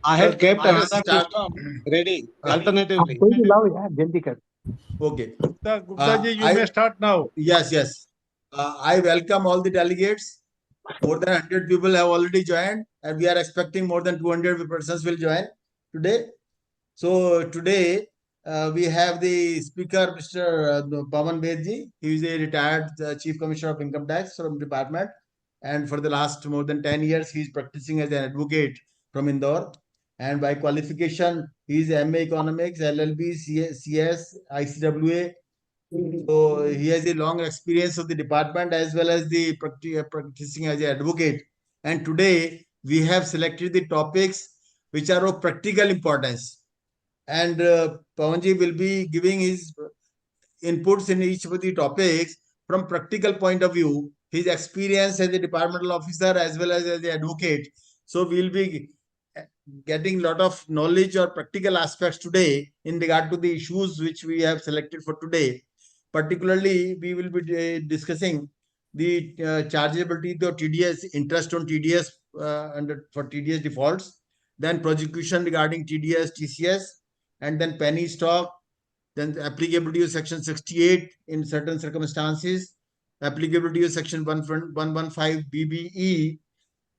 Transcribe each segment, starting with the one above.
I Sir, had kept I will another start. system ready आप alternatively. कोई भी लाओ यार, जल्दी कर. Okay. Gupta ji, you may start now. Yes. I welcome all the delegates. More than 100 people have already joined, and we are expecting more than 200 persons will join today. So today we have the speaker, Mr. Pavan Ved ji. He is a retired Chief Commissioner of Income Tax from department, and for the last more than 10 years, he is practicing as an advocate from Indore. And by qualification, he is MA Economics, LLB, CS, ICWA. So he has a long experience of the department as well as the practicing as an advocate. And today we have selected the topics which are of practical importance. And Pawanji will be giving his inputs in each of the topics from practical point of view, his experience as a departmental officer as well as an advocate. So we'll be getting a lot of knowledge or practical aspects today in regard to the issues which we have selected for today. Particularly, we will be discussing the chargeability of TDS, interest on TDS for TDS defaults, then prosecution regarding TDS, TCS, and then penny stock, then the applicability of section 68 in certain circumstances, applicability of section 115 BBE,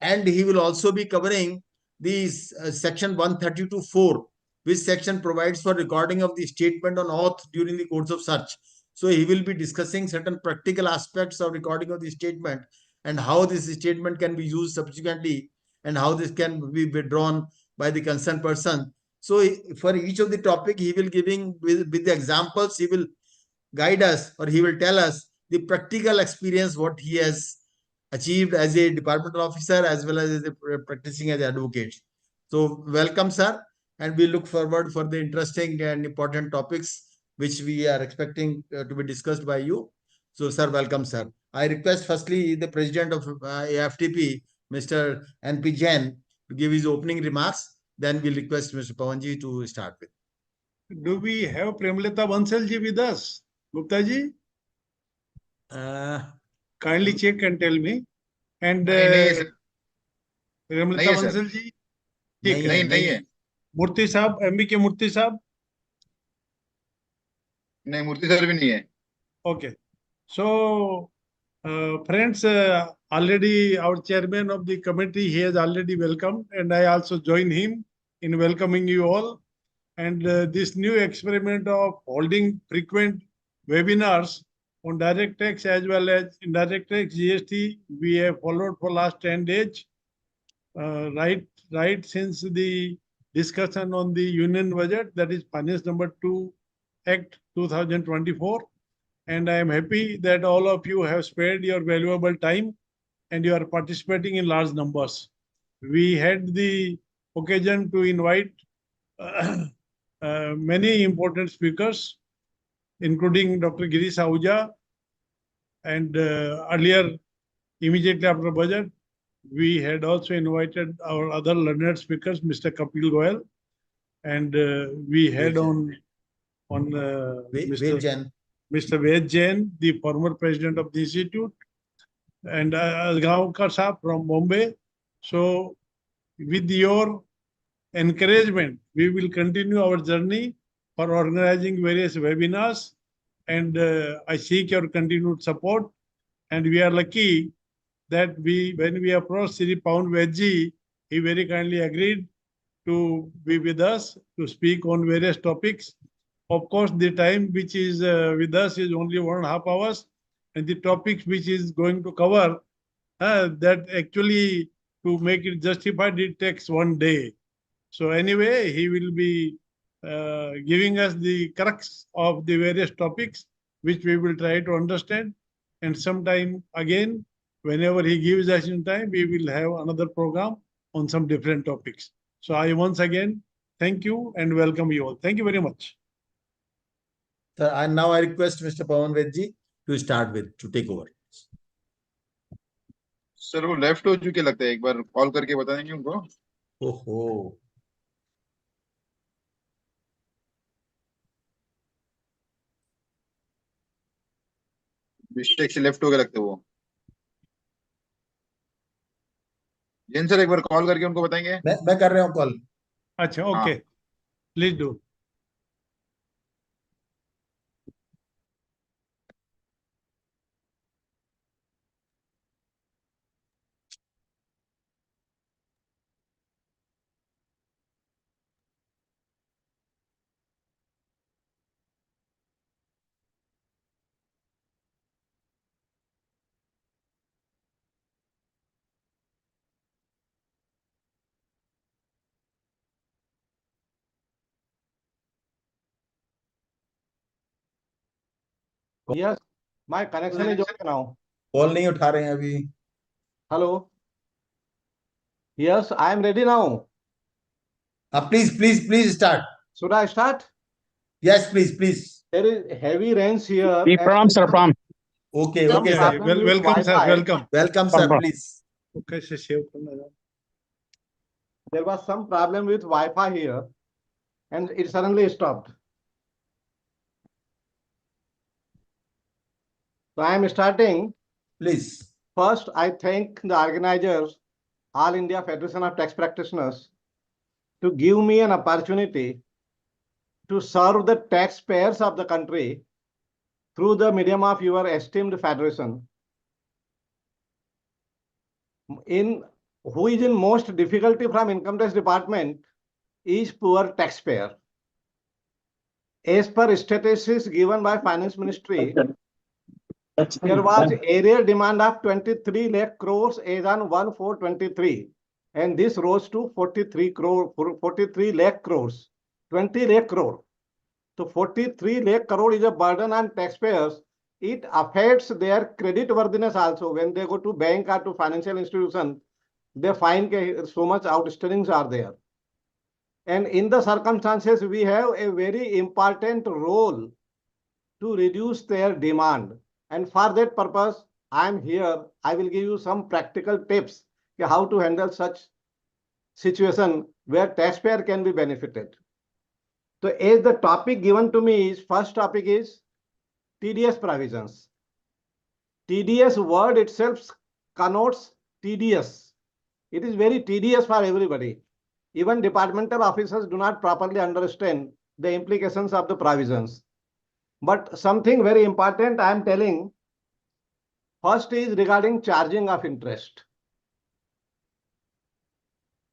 and he will also be covering the section 132(4), which section provides for recording of the statement on oath during the course of search. So he will be discussing certain practical aspects of recording of the statement and how this statement can be used subsequently and how this can be withdrawn by the concerned person. So for each of the topic, he will giving with the examples, he will guide us or he will tell us the practical experience what he has achieved as a departmental officer as well as practicing as an advocate. So welcome, sir, and we look forward for the interesting and important topics which we are expecting to be discussed by you. So, sir, welcome, sir. I request firstly the president of AIFTP, Mr. NP Jain, to give his opening remarks. Then we'll request Mr. Pavanji to start with. Do we have Premlata Bansal ji with us? Gupta ji? Kindly check and tell me. And Premlata Bansal ji? नहीं है. Murthy साहब, MB के Murthy साहब? नहीं, मूर्ति sir भी नहीं है. Okay. So, friends, already our chairman of the committee, he has already welcomed, and I also join him in welcoming you all. And this new experiment of holding frequent webinars on direct tax as well as indirect tax GST, we have followed for last 10 days, right since the discussion on the union budget, that is Finance Number 2 Act 2024. And I am happy that all of you have spared your valuable time and you are participating in large numbers. We had the occasion to invite many important speakers, including Dr. Girish Ahuja, and earlier, immediately after budget, we had also invited our other learned speakers, Mr. Kapil Goyal, and we had Mr. Ved Jain, the former president of the institute, and Algaonkar Saab from Mumbai. So, with your encouragement, we will continue our journey for organizing various webinars, and I seek your continued support. And we are lucky that when we approached Sri Pavan Ved ji, he very kindly agreed to be with us to speak on various topics. Of course, the time which is with us is only 1.5 hours, and the topics which is going to cover, that actually to make it justified, it takes 1 day. So anyway, he will be giving us the crux of the various topics, which we will try to understand. And sometime again, whenever he gives us in time, we will have another program on some different topics. So I once again thank you and welcome you all. Thank you very much. Sir, and now I request Mr. Pavan Ved ji to start with, to take over. Sir वो left हो चुके लगता है, एक बार call करके बता देंगे उनको. ओहो, मिस्टेक से लेफ्ट हो गया लगता है वो. जैन सर एक बार कॉल करके उनको बताएंगे. मैं कर रहा हूँ कॉल. अच्छा, okay. Please do. Yes, my connection is okay now. Call नहीं उठा रहे हैं अभी. Hello. Yes, I am ready now. Please start. Should I start? Yes, please. There is heavy rains here. Pram, sir, Pram. Okay, Some okay, problem sir. with Welcome, sir. Wi-Fi. Welcome. Welcome, sir. Pram. Please. Okay, save करना है. There was some problem with Wi-Fi here, and it suddenly stopped. So I am starting. Please. First, I thank the organizers, All India Federation of Tax Practitioners, to give me an opportunity to serve the taxpayers of the country through the medium of your esteemed federation. Who is in most difficulty from income tax department is poor taxpayer. As per statistics given by Finance Ministry, there was area demand of 23 lakh crores as on 1/4/23, and this rose to 43 lakh crores, 20 lakh crore. So 43 lakh crore is a burden on taxpayers. It affects their credit worthiness also. When they go to bank or to financial institution, they find so much outstandings are there. And in the circumstances, we have a very important role to reduce their demand. And for that purpose, I am here. I will give you some practical tips how to handle such situation where taxpayer can be benefited. So as the topic given to me is, first topic is TDS provisions. TDS word itself connotes tedious. It is very tedious for everybody. Even departmental officers do not properly understand the implications of the provisions. But something very important I am telling. First is regarding charging of interest.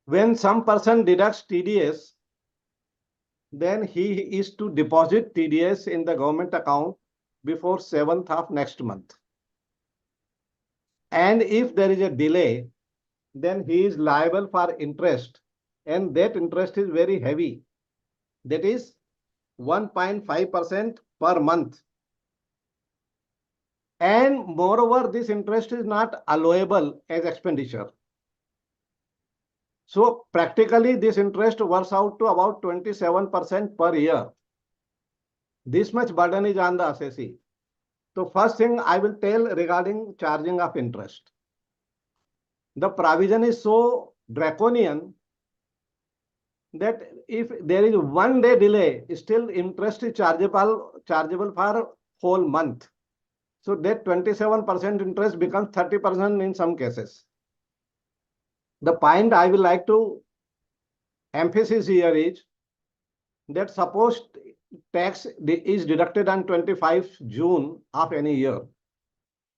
When some person deducts TDS, then he is to deposit TDS in the government account before 7th of next month. And if there is a delay, then he is liable for interest, and that interest is very heavy. That is 1.5% per month. And moreover, this interest is not allowable as expenditure. So practically, this interest works out to about 27% per year. This much burden is on the assessee. So first thing I will tell regarding charging of interest. The provision is so draconian that if there is 1 day delay, still interest is chargeable for whole month. So that 27% interest becomes 30% in some cases. The point I will like to emphasize here is that suppose tax is deducted on 25th June of any year,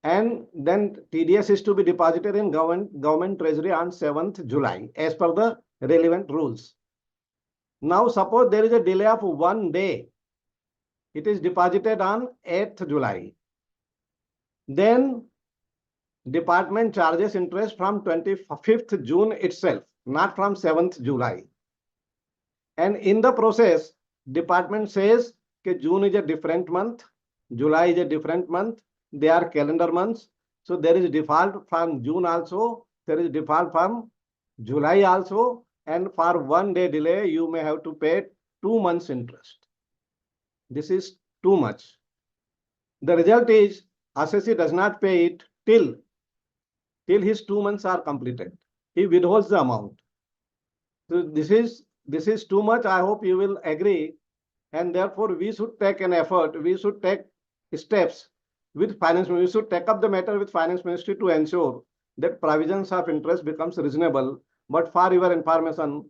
and then TDS is to be deposited in government treasury on 7th July as per the relevant rules. Now suppose there is a delay of 1 day. It is deposited on 8th July. Then department charges interest from 25th June itself, not from 7th July. And in the process, department says that June is a different month, July is a different month, they are calendar months. So there is default from June also, there is default from July also, and for 1 day delay, you may have to pay 2 months interest. This is too much. The result is assessee does not pay it till his 2 months are completed. He withholds the amount. So this is too much. I hope you will agree. And therefore, we should take an effort. We should take steps with finance. We should take up the matter with finance ministry to ensure that provisions of interest becomes reasonable. But for your information,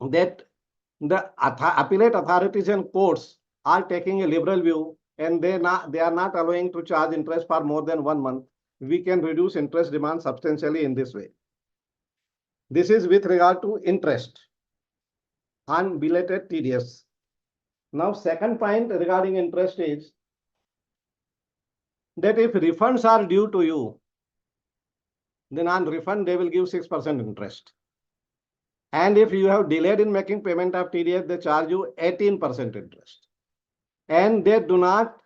that the appellate authorities and courts are taking a liberal view and they are not allowing to charge interest for more than 1 month, we can reduce interest demand substantially in this way. This is with regard to interest on belated TDS. Now, second point regarding interest is that if refunds are due to you, then on refund they will give 6% interest. And if you have delayed in making payment of TDS, they charge you 18% interest. And they do not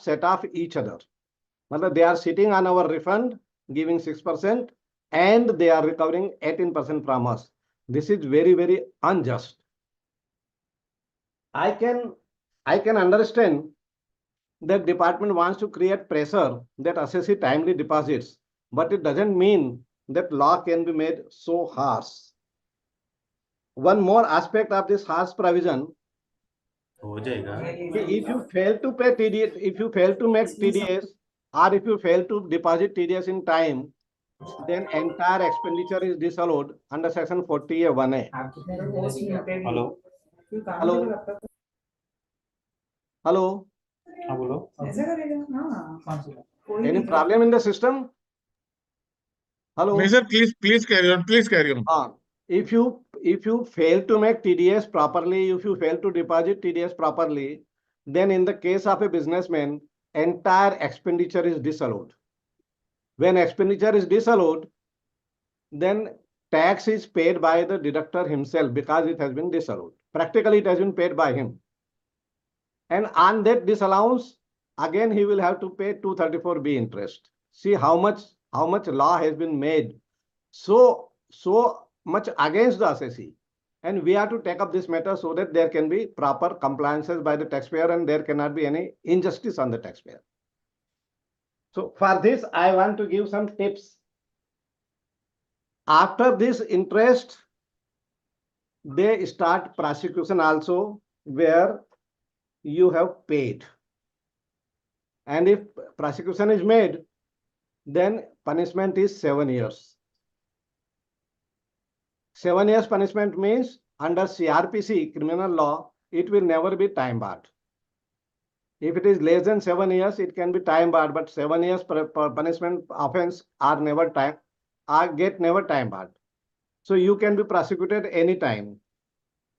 set off each other. They are sitting on our refund, giving 6%, and they are recovering 18% from us. This is very, very unjust. I can understand that department wants to create pressure that assessee timely deposits, but it doesn't mean that law can be made so harsh. One more aspect of this harsh provision, if you fail to pay TDS, if you fail to make TDS, or if you fail to deposit TDS in time, then entire expenditure is disallowed under section 40A(1)(a). Hello Hello. Hello. हाँ बोलो Any problem in the system? Hello. No, sir, please carry on. Please carry on. If you fail to make TDS properly, if you fail to deposit TDS properly, then in the case of a businessman, entire expenditure is disallowed. When expenditure is disallowed, then tax is paid by the deductor himself because it has been disallowed. Practically, it has been paid by him. And on that disallowance, again, he will have to pay 234B interest. See how much law has been made so much against the assessee. And we have to take up this matter so that there can be proper compliances by the taxpayer and there cannot be any injustice on the taxpayer. So for this, I want to give some tips. After this interest, they start prosecution also where you have paid. And if prosecution is made, then punishment is 7 years. 7 years punishment means under CRPC, criminal law, it will never be time barred. If it is less than 7 years, it can be time barred, but 7 years per punishment offense are never time barred. So you can be prosecuted anytime.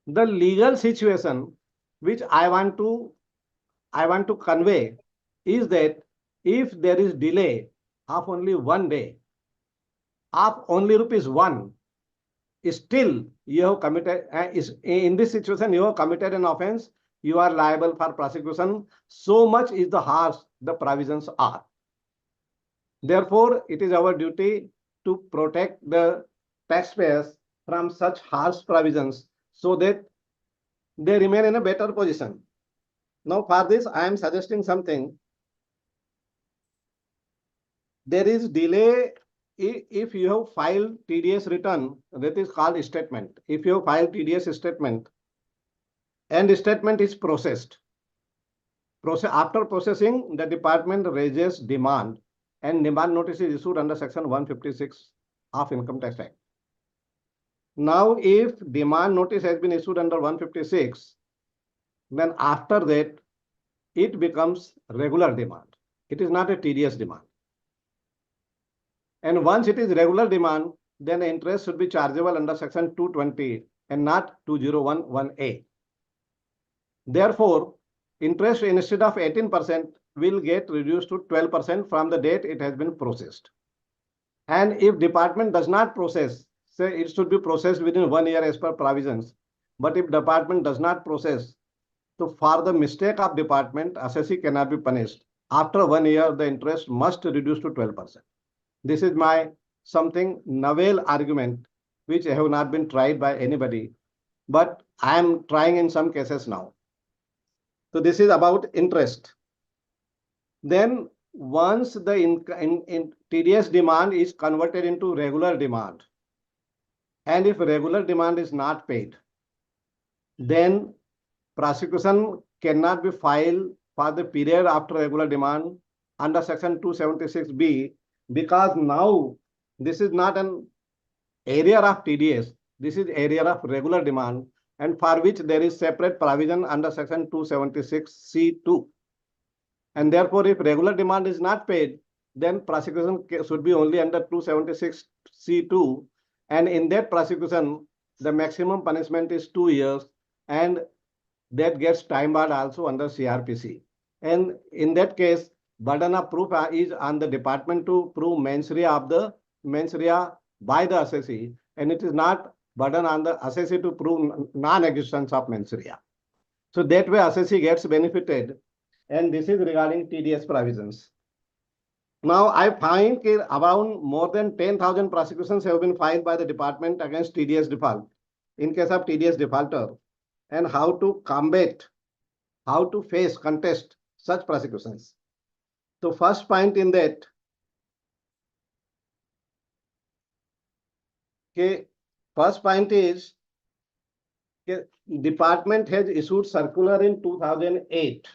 The legal situation which I want to convey is that if there is delay of only 1 day, of only ₹1, still you have committed, in this situation you have committed an offense, you are liable for prosecution. So much is the harsh the provisions are. Therefore, it is our duty to protect the taxpayers from such harsh provisions so that they remain in a better position. Now, for this, I am suggesting something. There is delay if you have filed TDS return, that is called statement. If you have filed TDS statement and statement is processed, after processing, the department raises demand and demand notice is issued under section 156 of Income Tax Act. Now, if demand notice has been issued under 156, then after that, it becomes regular demand. It is not a TDS demand. And once it is regular demand, then the interest should be chargeable under section 220 and not 2011A. Therefore, interest instead of 18% will get reduced to 12% from the date it has been processed. And if department does not process, say it should be processed within 1 year as per provisions. But if department does not process, so for the mistake of department, assessee cannot be punished. After 1 year, the interest must reduce to 12%. This is my something novel argument, which have not been tried by anybody, but I am trying in some cases now. So this is about interest. Then once the TDS demand is converted into regular demand, and if regular demand is not paid, then prosecution cannot be filed for the period after regular demand under section 276B, because now this is not an area of TDS. This is area of regular demand and for which there is separate provision under section 276C2. And therefore, if regular demand is not paid, then prosecution should be only under 276C2. And in that prosecution, the maximum punishment is 2 years and that gets time barred also under CRPC. And in that case, burden of proof is on the department to prove mens rea by the assessee, and it is not burden on the assessee to prove non-existence of mens rea. So that way assessee gets benefited, and this is regarding TDS provisions. Now I find around more than 10,000 prosecutions have been filed by the department against TDS default in case of TDS defaulter, and how to combat, how to contest such prosecutions. So first point in that, first point is, department has issued circular in 2008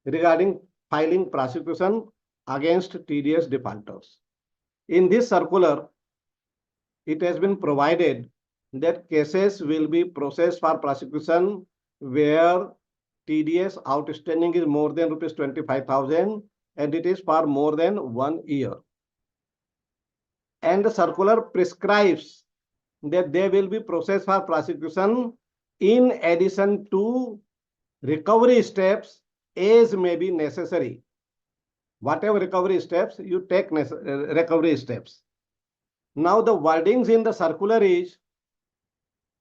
regarding filing prosecution against TDS defaulters. In this circular, it has been provided that cases will be processed for prosecution where TDS outstanding is more than rupees 25,000 and it is for more than 1 year. And the circular prescribes that they will be processed for prosecution in addition to recovery steps as may be necessary. Whatever recovery steps, you take recovery steps. Now the wordings in the circular is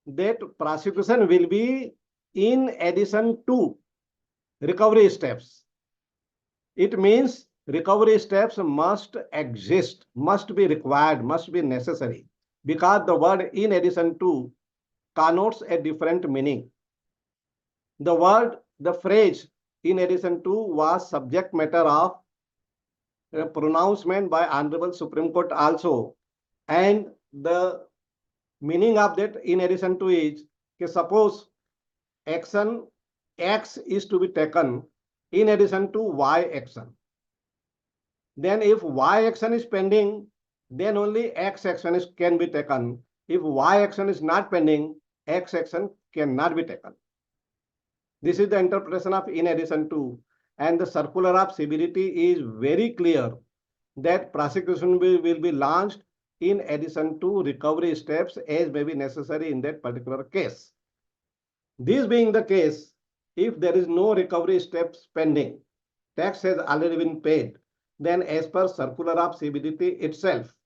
that prosecution will be in addition to recovery steps. It means recovery steps must exist, must be required, must be necessary, because the word in addition to connotes a different meaning. The phrase in addition to was subject matter of a pronouncement by Honorable Supreme Court also, and the meaning of that in addition to is, suppose action X is to be taken in addition to Y action. Then if Y action is pending, then only X action can be taken. If Y action is not pending, X action cannot be taken. This is the interpretation of in addition to, and the circular of CBDT is very clear that prosecution will be launched in addition to recovery steps as may be necessary in that particular case. This being the case, if there is no recovery steps pending, tax has already been paid, then as per circular of CBDT itself,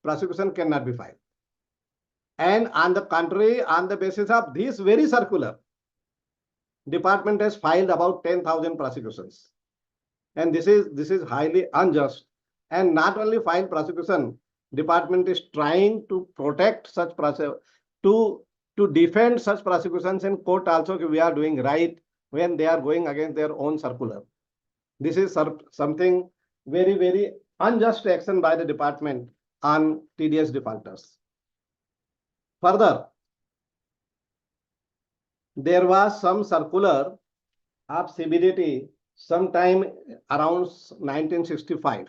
prosecution cannot be filed. And on the contrary, on the basis of this very circular, department has filed about 10,000 prosecutions. And this is highly unjust. And not only file prosecution, department is trying to protect such to defend such prosecutions in court also. We are doing right when they are going against their own circular. This is something very, very unjust action by the department on TDS defaulters. Further, there was some circular of CBDT sometime around 1965.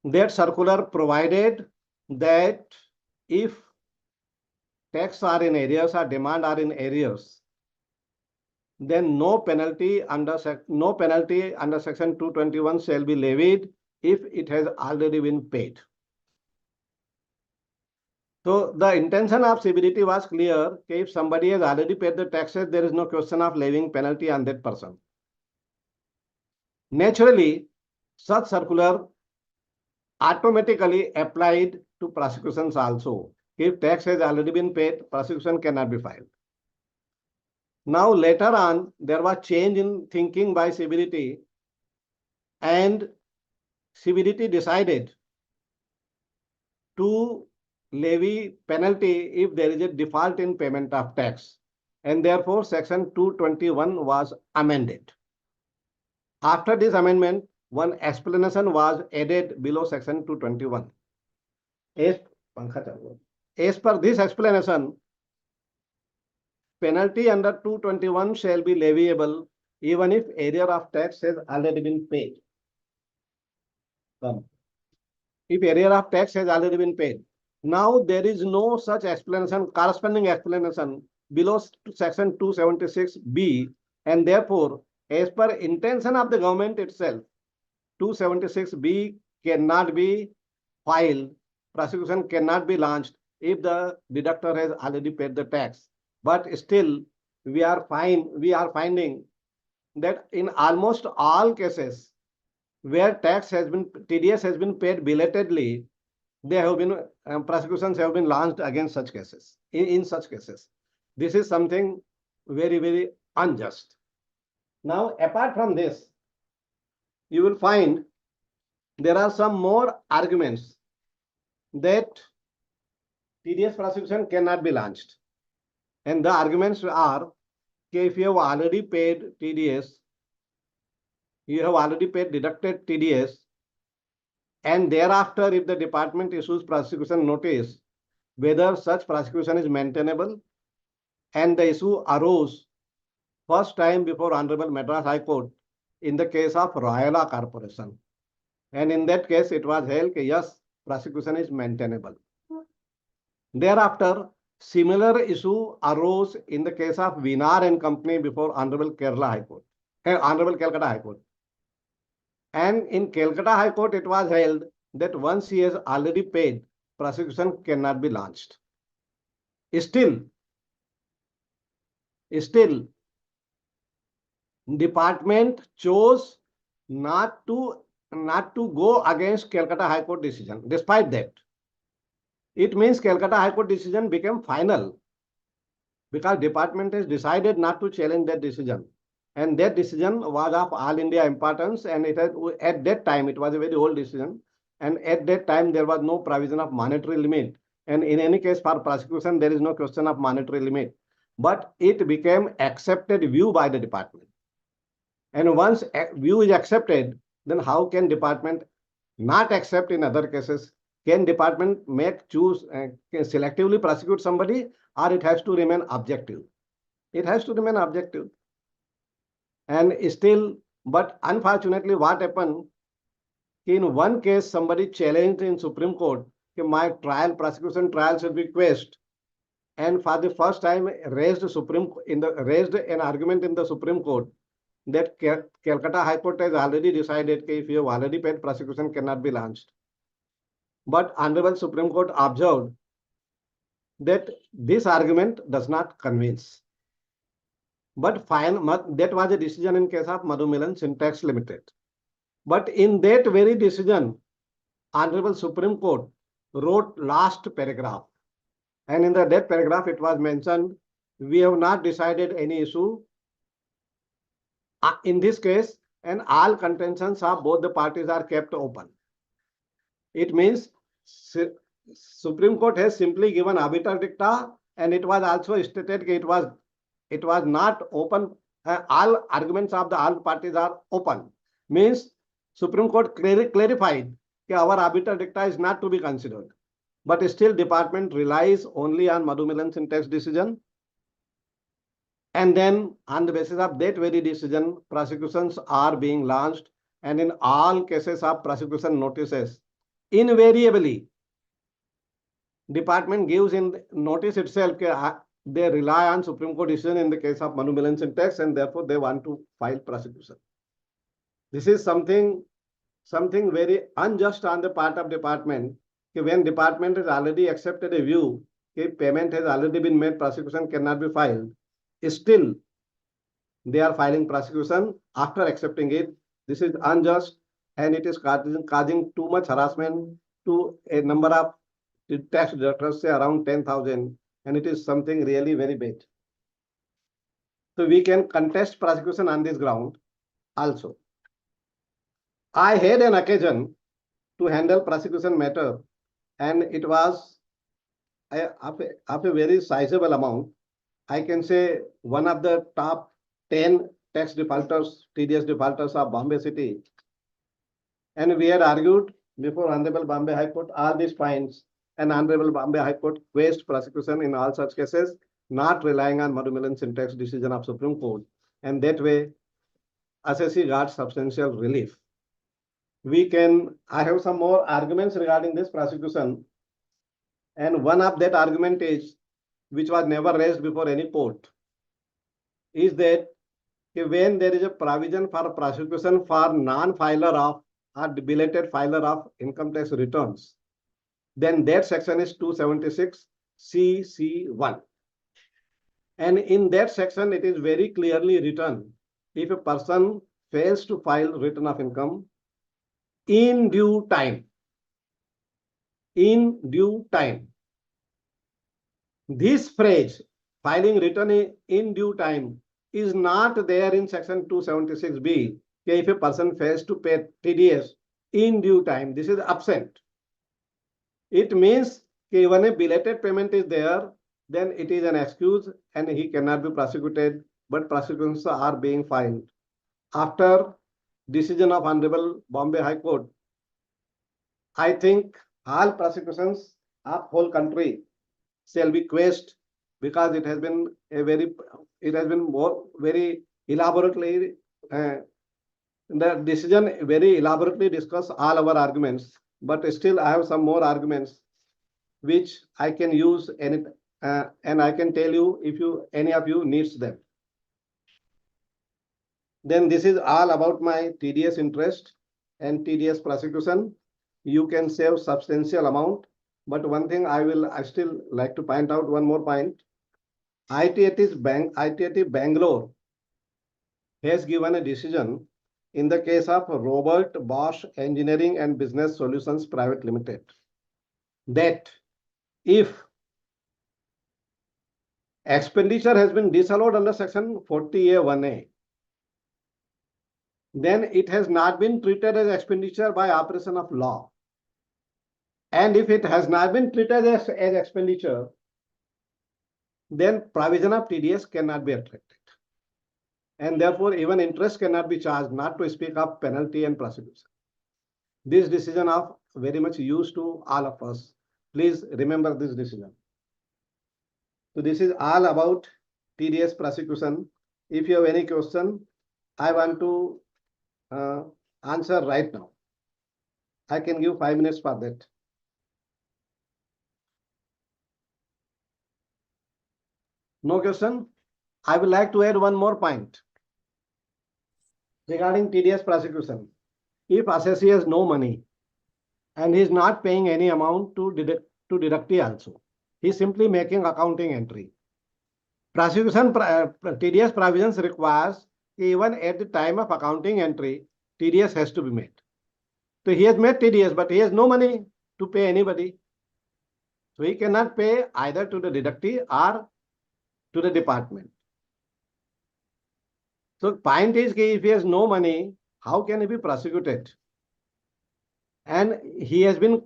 That circular provided that if tax are in arrears or demand are in arrears, then no penalty under section 221 shall be levied if it has already been paid. So the intention of CBDT was clear. If somebody has already paid the taxes, there is no question of levying penalty on that person. Naturally, such circular automatically applied to prosecutions also. If tax has already been paid, prosecution cannot be filed. Now later on, there was change in thinking by CBDT, and CBDT decided to levy penalty if there is a default in payment of tax, and therefore section 221 was amended. After this amendment, one explanation was added below section 221. As per this explanation, penalty under 221 shall be leviable even if arrear of tax has already been paid. if arrear of tax has already been paid. Now there is no such explanation, corresponding explanation below section 276B, and therefore, as per intention of the government itself, 276B cannot be filed, prosecution cannot be launched if the deductor has already paid the tax. But still, we are finding that in almost all cases where TDS has been paid belatedly, there have been prosecutions have been launched against such cases. In such cases, this is something very, very unjust. Now, apart from this, you will find there are some more arguments that TDS prosecution cannot be launched. And the arguments are, if you have already paid TDS, you have already paid deducted TDS, and thereafter, if the department issues prosecution notice, whether such prosecution is maintainable, and the issue arose first time before Honorable Madras High Court in the case of Royala Corporation. And in that case, it was held that yes, prosecution is maintainable. Thereafter, similar issue arose in the case of Vinar and Company before Honorable Kerala High Court, Honorable Calcutta High Court. And in Calcutta High Court, it was held that once he has already paid, prosecution cannot be launched. Still, department chose not to go against Calcutta High Court decision. Despite that, it means Calcutta High Court decision became final because department has decided not to challenge that decision. And that decision was of all India importance, and it had, at that time, it was a very old decision. And at that time, there was no provision of monetary limit. And in any case, for prosecution, there is no question of monetary limit. But it became accepted view by the department. And once a view is accepted, then how can department not accept in other cases? Can department choose selectively prosecute somebody, or it has to remain objective? It has to remain objective. And still, but unfortunately, what happened? In one case, somebody challenged in Supreme Court that my prosecution trial should be quashed, and for the first time raised an argument in the Supreme Court that Calcutta High Court has already decided that if you have already paid, prosecution cannot be launched. But Honorable Supreme Court observed that this argument does not convince. But that was a decision in case of Madhu Milan Syntax Limited. But in that very decision, Honorable Supreme Court wrote last paragraph. And in that paragraph, it was mentioned, we have not decided any issue in this case, and all contentions of both the parties are kept open. It means Supreme Court has simply given arbiter dicta, and it was also stated that it was not open. All arguments of all parties are open. Means Supreme Court clarified that our arbiter dicta is not to be considered. But still, department relies only on Madhu Milan Syntax decision. And then on the basis of that very decision, prosecutions are being launched. And in all cases of prosecution notices, invariably, department gives in notice itself that they rely on Supreme Court decision in the case of Madhu Milan Syntax, and therefore they want to file prosecution. This is something very unjust on the part of department. When department has already accepted a view, payment has already been made, prosecution cannot be filed. Still, they are filing prosecution after accepting it. This is unjust, and it is causing too much harassment to a number of tax deductors, say around 10,000, and it is something really very bad. So we can contest prosecution on this ground also. I had an occasion to handle prosecution matter, and it was of a very sizable amount. I can say one of the top 10 tax defaulters, TDS defaulters of Bombay City. And we had argued before Honorable Bombay High Court all these points, and Honorable Bombay High Court quashed prosecution in all such cases, not relying on Madhu Milan Syntax decision of Supreme Court. And that way, assessee got substantial relief. I have some more arguments regarding this prosecution. And one of that argument is, which was never raised before any court, is that when there is a provision for prosecution for non-filer of or belated filer of income tax returns, then that section is 276 CC1. And in that section, it is very clearly written, if a person fails to file return of income in due time, this phrase, filing return in due time, is not there in section 276B. If a person fails to pay TDS in due time, this is absent. It means when a belated payment is there, then it is an excuse and he cannot be prosecuted, but prosecutions are being filed. After decision of Honorable Bombay High Court, I think all prosecutions of whole country shall be quashed, because it has been very elaborately, the decision very elaborately discuss all our arguments, but still I have some more arguments which I can use and I can tell you if any of you needs them. Then this is all about my TDS interest and TDS prosecution. You can save substantial amount, but one thing I still like to point out one more point. IIT Bangalore has given a decision in the case of Robert Bosch Engineering and Business Solutions Private Limited, that if expenditure has been disallowed under section 40A(1)(a), then it has not been treated as expenditure by operation of law. And if it has not been treated as expenditure, then provision of TDS cannot be attracted. And therefore, even interest cannot be charged, not to speak of penalty and prosecution. This decision of very much use to all of us. Please remember this decision. So this is all about TDS prosecution. If you have any question, I want to answer right now. I can give 5 minutes for that. No question? I would like to add one more point regarding TDS prosecution. If assessee has no money and he is not paying any amount to deductee also, he is simply making accounting entry. Prosecution TDS provisions requires even at the time of accounting entry, TDS has to be made. So he has made TDS, but he has no money to pay anybody. So he cannot pay either to the deductee or to the department. So point is, if he has no money, how can he be prosecuted? And he has been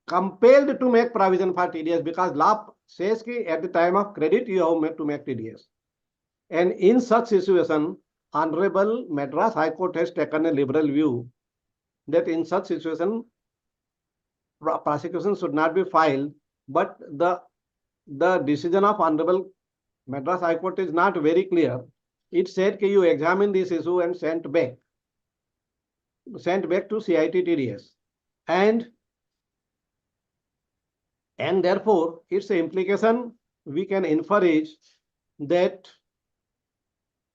compelled to make provision for TDS, because law says that at the time of credit you have to make TDS. And in such situation, Honorable Madras High Court has taken a liberal view that in such situation, prosecution should not be filed. But the decision of Honorable Madras High Court is not very clear. It said that you examine this issue and sent back to CIT TDS. And therefore, its implication we can infer is that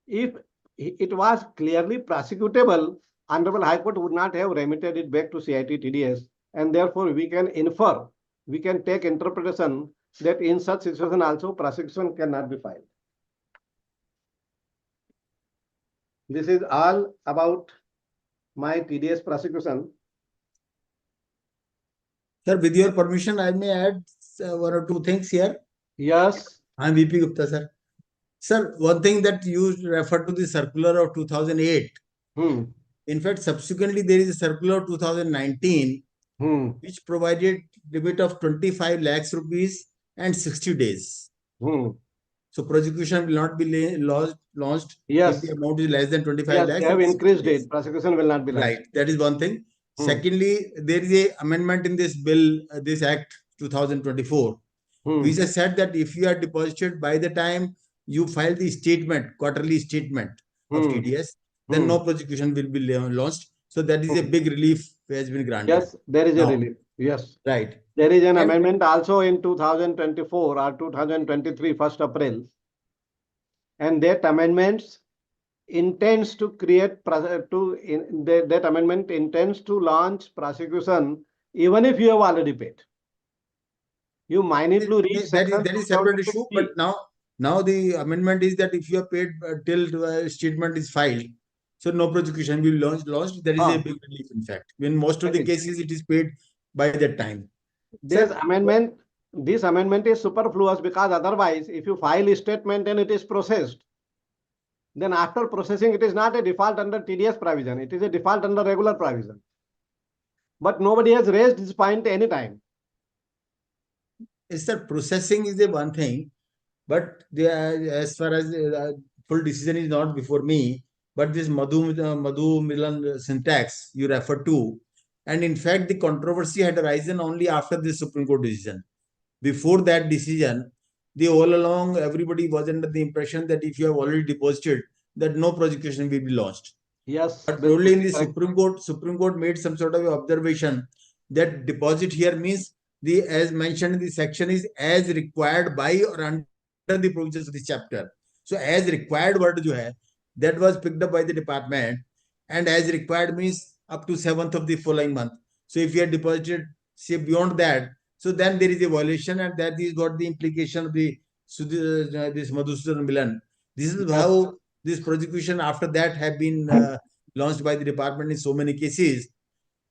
if it was clearly prosecutable, Honorable High Court would not have remitted it back to CIT TDS. And therefore, we can infer, we can take interpretation that in such situation also prosecution cannot be filed. This is all about my TDS prosecution. Sir, with your permission, I may add one or two things here. Yes. I am VP Gupta, sir. Sir, one thing that you referred to the circular of 2008. In fact, subsequently, there is a circular of 2019, which provided limit of 25 lakhs rupees and 60 days. So prosecution will not be launched Yes. if the amount is less than 25 Yes, lakhs. they have increased it. Prosecution will not be launched. Right. That is one thing. Secondly, there is a amendment in this bill, this Act 2024, which has said that if you are deposited by the time you file the statement, quarterly statement of TDS, then no prosecution will be launched. So that is a big relief has been granted. Yes, there is a Now. relief. Yes. Right. There is an And- amendment also in 2024 or 2023, 1st April. And that amendments intends to create, that amendment intends to launch prosecution even if you have already paid. You might need to reach That section is separate 276 issue. But now the amendment is that if you have paid till statement is filed, so no prosecution will be launched. That is a big relief, in fact. In most of the cases, it is paid by that time. This amendment is superfluous because otherwise, if you file a statement and it is processed, then after processing, it is not a default under TDS provision. It is a default under regular provision. But nobody has raised this point any time. Yes, sir. Processing is the one thing, but as far as full decision is not before me, but this Madhu Milan syntax you refer to, and in fact the controversy had arisen only after the Supreme Court decision. Before that decision, all along everybody was under the impression that if you have already deposited, that no prosecution will be launched. Yes. But only in the Supreme Court made some sort of observation that deposit here means as mentioned in the section is as required by or under the provisions of this chapter. So as required word jo hai, that was picked up by the department, and as required means up to 7th of the following month. So if you have deposited say beyond that, so then there is a violation, and that is got the implication of this Madhusudan Milan. This is how this prosecution after that have been launched by the department in so many cases.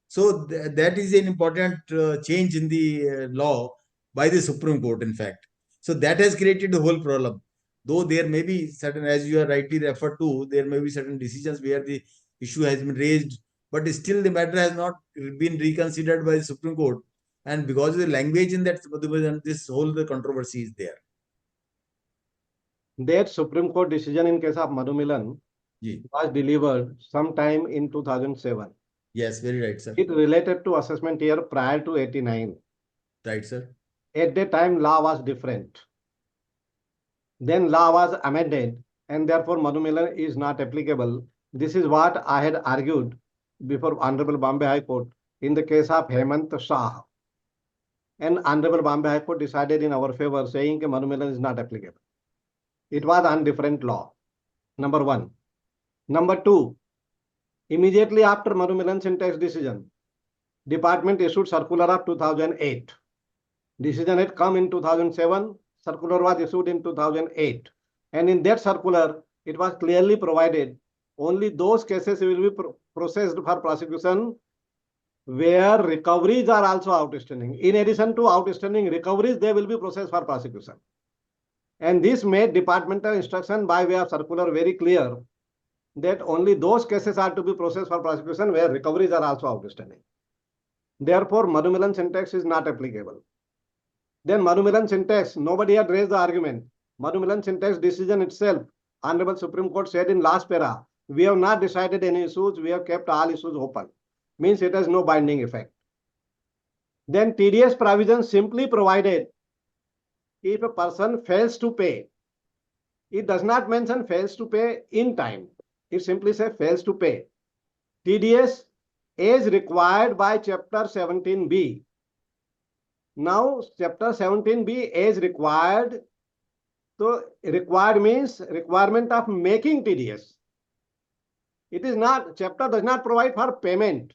So that is an important change in the law by the Supreme Court, in fact. So that has created the whole problem. Though there may be certain, as you are rightly referred to, there may be certain decisions where the issue has been raised, but still the matter has not been reconsidered by the Supreme Court. And because of the language in that, this whole the controversy is there. That Supreme Court decision in case of Madhu Milan was delivered sometime in 2007. Yes, very right, sir. It related to assessment year prior to 89. Right, sir. At that time, law was different. Then law was amended, and therefore Madhu Milan is not applicable. This is what I had argued before Honorable Bombay High Court in the case of Hemant Shah. And Honorable Bombay High Court decided in our favor, saying that Madhu Milan is not applicable. It was on different law. Number one. Number two, immediately after Madhu Milan syntax decision, department issued circular of 2008. Decision had come in 2007. Circular was issued in 2008. And in that circular, it was clearly provided only those cases will be processed for prosecution where recoveries are also outstanding. In addition to outstanding recoveries, they will be processed for prosecution. And this made departmental instruction by way of circular very clear that only those cases are to be processed for prosecution where recoveries are also outstanding. Therefore, Madhu Milan syntax is not applicable. Then Madhu Milan syntax, nobody had raised the argument. Madhu Milan syntax decision itself, Honorable Supreme Court said in last para, we have not decided any issues, we have kept all issues open. Means it has no binding effect. Then TDS provision simply provided if a person fails to pay. It does not mention fails to pay in time. It simply says fails to pay. TDS is required by chapter 17B. Now, chapter 17B is required. So, required means requirement of making TDS. It is not, chapter does not provide for payment.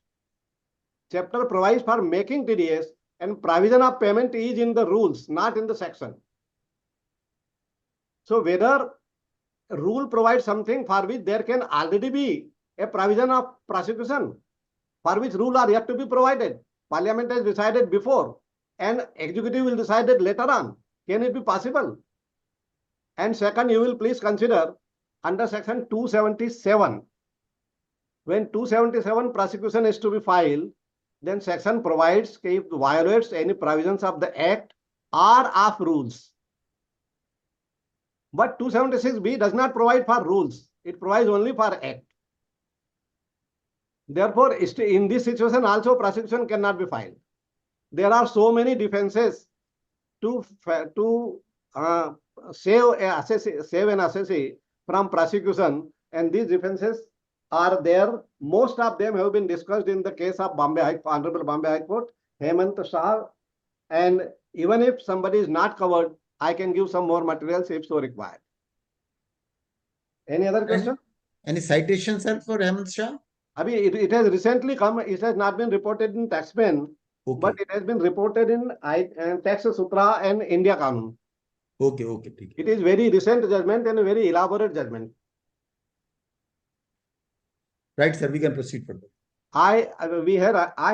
Chapter provides for making TDS, and provision of payment is in the rules, not in the section. So, whether rule provides something for which there can already be a provision of prosecution, for which rule are yet to be provided. Parliament has decided before, and executive will decide it later on. Can it be possible? And second, you will please consider under section 277. When 277 prosecution is to be filed, then section provides that if violates any provisions of the act or of rules. But 276B does not provide for rules. It provides only for act. Therefore, in this situation also prosecution cannot be filed. There are so many defenses to save an assessee from prosecution, and these defenses are there. Most of them have been discussed in the case of Honorable Bombay High Court, Hemant Shah. And even if somebody is not covered, I can give some more materials if so required. Any other question? Any citations, sir, for Hemant Shah? It has recently come. It has not been reported in Taxman, Okay. but it has been reported in Tax Sutra and India Kanun. Okay, okay. ठीक है. It is very recent judgment and a very elaborate judgment. Right, sir. We can proceed further. I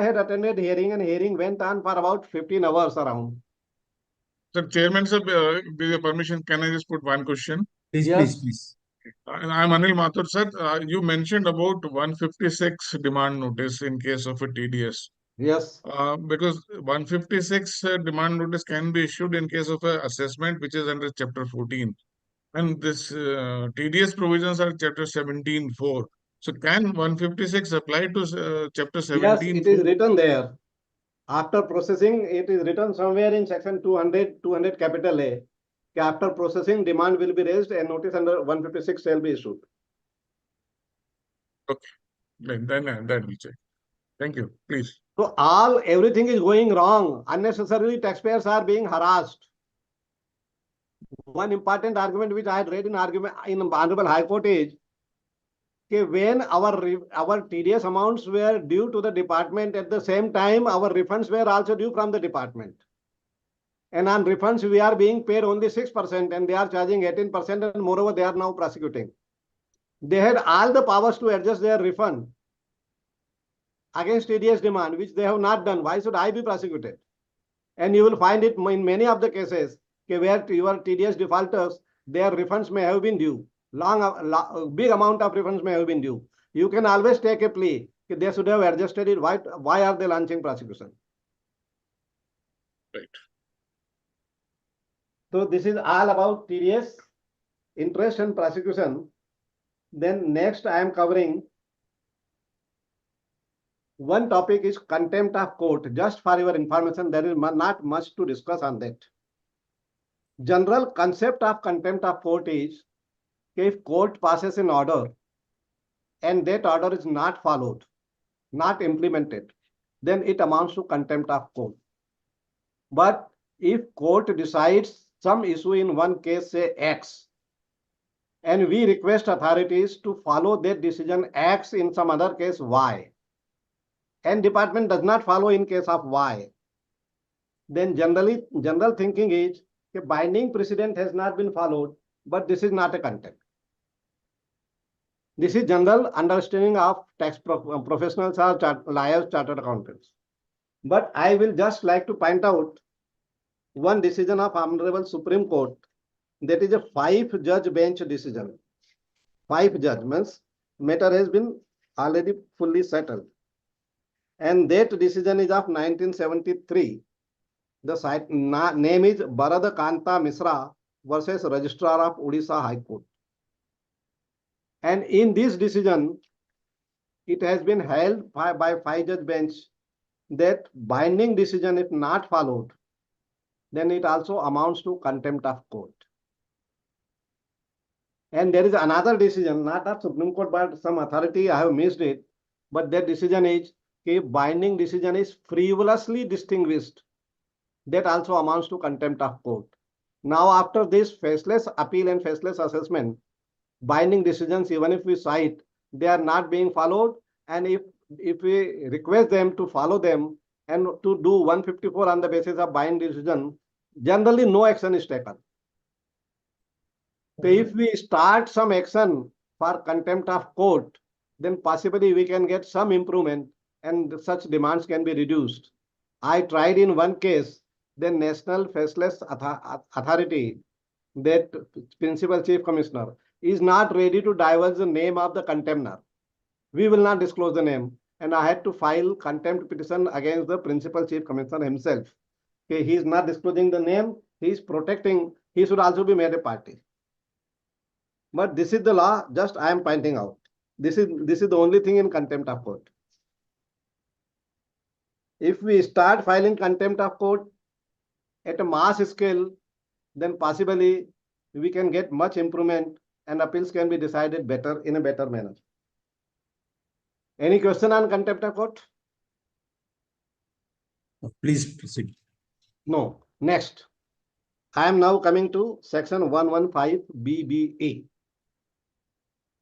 had attended hearing, and hearing went on for about 15 hours around. Sir, Chairman, sir, with your permission, can I just put one question? Please, Yes. please. I'm Anil Mathur, sir. You mentioned about 156 demand notice in case of a TDS. Yes. Because 156 demand notice can be issued in case of a assessment which is under Chapter 14. And this TDS provisions are Chapter 17(4). So can 156 apply to Chapter 17(4)? Yes, it is written there. After processing, it is written somewhere in section 200 capital A. After processing, demand will be raised and notice under 156 shall be issued. Okay, then that will check. Thank you. Please. So everything is going wrong. Unnecessarily, taxpayers are being harassed. One important argument which I had read in Honorable High Court is when our TDS amounts were due to the department, at the same time our refunds were also due from the department. And on refunds, we are being paid only 6% and they are charging 18%, and moreover, they are now prosecuting. They had all the powers to adjust their refund against TDS demand, which they have not done. Why should I be prosecuted? And you will find it in many of the cases where your TDS defaulters, their refunds may have been due. Big amount of refunds may have been due. You can always take a plea. They should have adjusted it. Why are they launching prosecution? Right. So this is all about TDS, interest and prosecution. Then next I am covering one topic is contempt of court. Just for your information, there is not much to discuss on that. General concept of contempt of court is if court passes an order and that order is not followed, not implemented, then it amounts to contempt of court. But if court decides some issue in one case, say X, and we request authorities to follow that decision X in some other case Y, and department does not follow in case of Y, then general thinking is a binding precedent has not been followed, but this is not a contempt. This is general understanding of tax professionals or lawyers, chartered accountants. But I will just like to point out one decision of Honorable Supreme Court, that is a 5-judge bench decision. 5 judgments, matter has been already fully settled. And that decision is of 1973. The name is Bharad Kanta Misra versus Registrar of Odisha High Court. And in this decision, it has been held by 5-judge bench that binding decision, if not followed, then it also amounts to contempt of court. And there is another decision, not of Supreme Court, but some authority, I have missed it, but that decision is, if binding decision is frivolously distinguished, that also amounts to contempt of court. Now, after this faceless appeal and faceless assessment, binding decisions, even if we cite, they are not being followed. And if we request them to follow them and to do 154 on the basis of binding decision, generally no action is taken. So if we start some action for contempt of court, then possibly we can get some improvement and such demands can be reduced. I tried in one case, the National Faceless Authority, that Principal Chief Commissioner, is not ready to divulge the name of the contemner. We will not disclose the name. And I had to file contempt petition against the Principal Chief Commissioner himself. Okay, he is not disclosing the name, he is protecting, he should also be made a party. But this is the law, just I am pointing out. This is the only thing in contempt of court. If we start filing contempt of court at a mass scale, then possibly we can get much improvement and appeals can be decided better in a better manner. Any question on contempt of court? Please proceed. No. Next. I am now coming to section 115 BBE.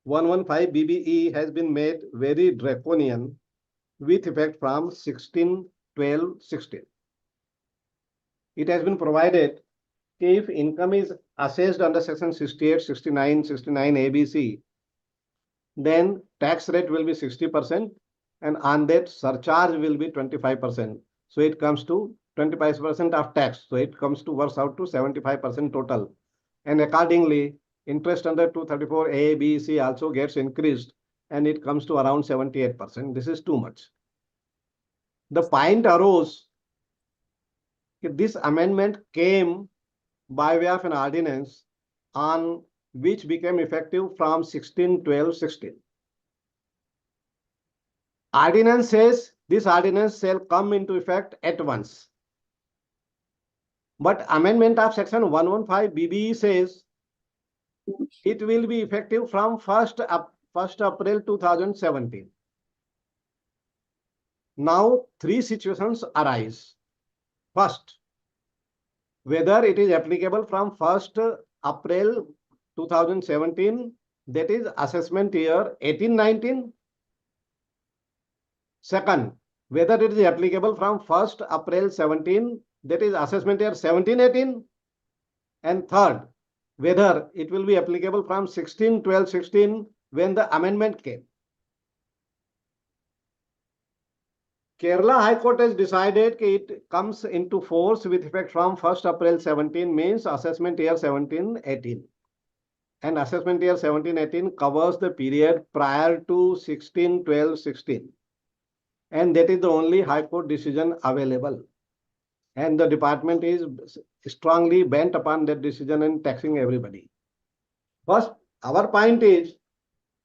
115 BBE has been made very draconian with effect from 16/12/16. It has been provided if income is assessed under section 68, 69, 69 ABC, then tax rate will be 60% and on that surcharge will be 25%. So it comes to 25% of tax. So it comes to works out to 75% total. And accordingly, interest under 234 A, B, C also gets increased and it comes to around 78%. This is too much. The point arose that this amendment came by way of an ordinance on which became effective from 16/12/16. Ordinance says this ordinance shall come into effect at once. But amendment of section 115 BBE says it will be effective from 1st April 2017. Now, three situations arise. First, whether it is applicable from 1st April 2017, that is assessment year 18-19. Second, whether it is applicable from 1st April 17, that is assessment year 17-18. And third, whether it will be applicable from 16/12/16 when the amendment came. Kerala High Court has decided that it comes into force with effect from 1st April 17 means assessment year 17-18. And assessment year 17-18 covers the period prior to 16/12/16. And that is the only High Court decision available. And the department is strongly bent upon that decision and taxing everybody. First, our point is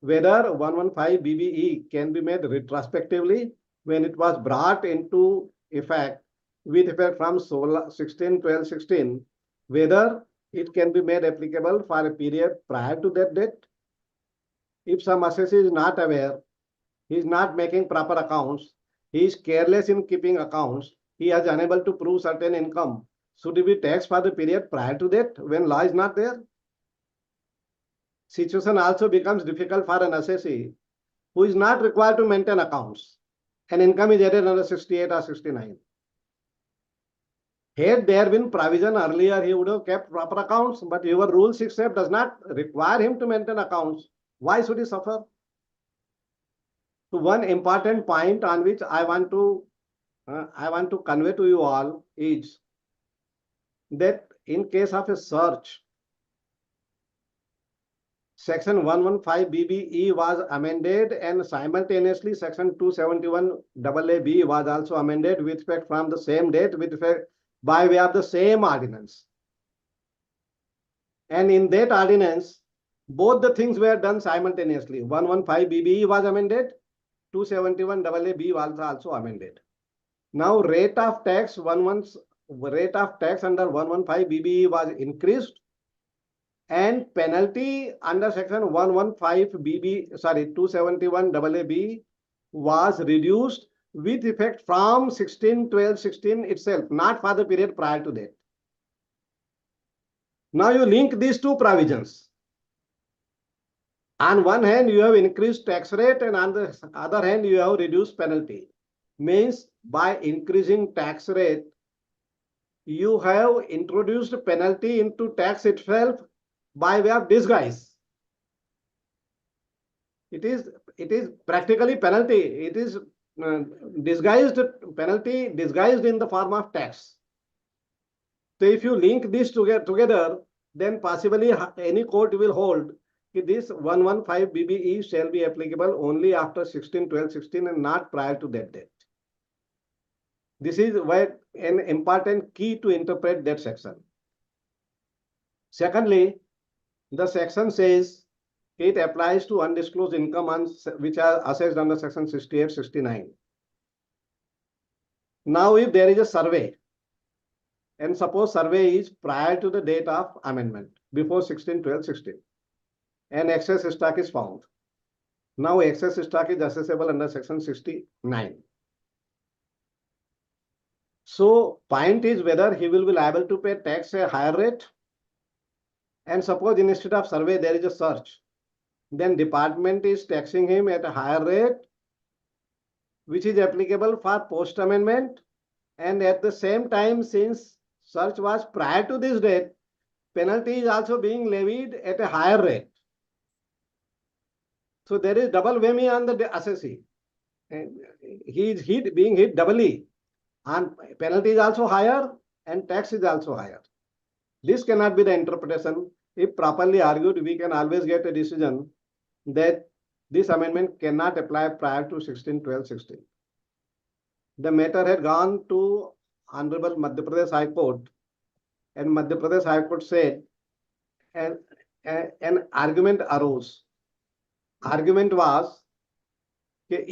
whether 115 BBE can be made retrospectively when it was brought into effect with effect from 16/12/16, whether it can be made applicable for a period prior to that date. If some assessee is not aware, he is not making proper accounts, he is careless in keeping accounts, he is unable to prove certain income, should he be taxed for the period prior to that when law is not there? Situation also becomes difficult for an assessee who is not required to maintain accounts and income is added under 68 or 69. Had there been provision earlier, he would have kept proper accounts, but your rule 6F does not require him to maintain accounts. Why should he suffer? So one important point on which I want to convey to you all is that in case of a search, section 115 BBE was amended and simultaneously section 271 AAB was also amended with effect from the same date with effect by way of the same ordinance. And in that ordinance, both the things were done simultaneously. 115 BBE was amended, 271 AAB was also amended. Now rate of tax under 115 BBE was increased and penalty under section 271 AAB was reduced with effect from 16/12/16 itself, not for the period prior to that. Now you link these two provisions. On one hand, you have increased tax rate and on the other hand, you have reduced penalty. Means by increasing tax rate, you have introduced penalty into tax itself by way of disguise. It is practically penalty. It is disguised penalty, disguised in the form of tax. So if you link this together, then possibly any court will hold that this 115 BBE shall be applicable only after 16/12/16 and not prior to that date. This is why an important key to interpret that section. Secondly, the section says it applies to undisclosed income which are assessed under section 68/69. Now, if there is a survey, and suppose survey is prior to the date of amendment, before 16/12/16, and excess stock is found. Now excess stock is assessable under section 69. So point is whether he will be liable to pay tax at a higher rate. And suppose instead of survey there is a search, then department is taxing him at a higher rate, which is applicable for post amendment. And at the same time, since search was prior to this date, penalty is also being levied at a higher rate. So there is double whammy on the assessee. And he is being hit doubly. And penalty is also higher and tax is also higher. This cannot be the interpretation. If properly argued, we can always get a decision that this amendment cannot apply prior to 16/12/16. The matter had gone to Honorable Madhya Pradesh High Court, and Madhya Pradesh High Court said an argument arose. Argument was that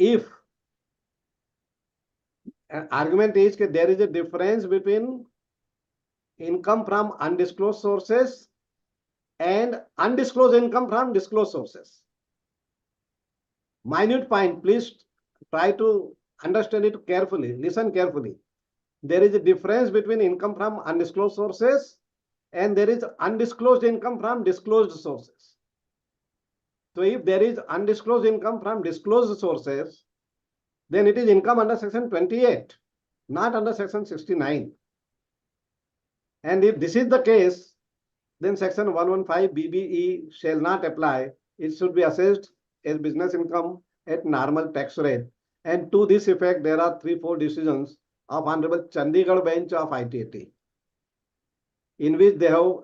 there is a difference between income from undisclosed sources and undisclosed income from disclosed sources. Minute point, please try to understand it carefully, listen carefully. There is a difference between income from undisclosed sources and there is undisclosed income from disclosed sources. So if there is undisclosed income from disclosed sources, then it is income under section 28, not under section 69. And if this is the case, then section 115 BBE shall not apply. It should be assessed as business income at normal tax rate. And to this effect, there are 3-4 decisions of Honorable Chandigarh bench of ITT, in which they have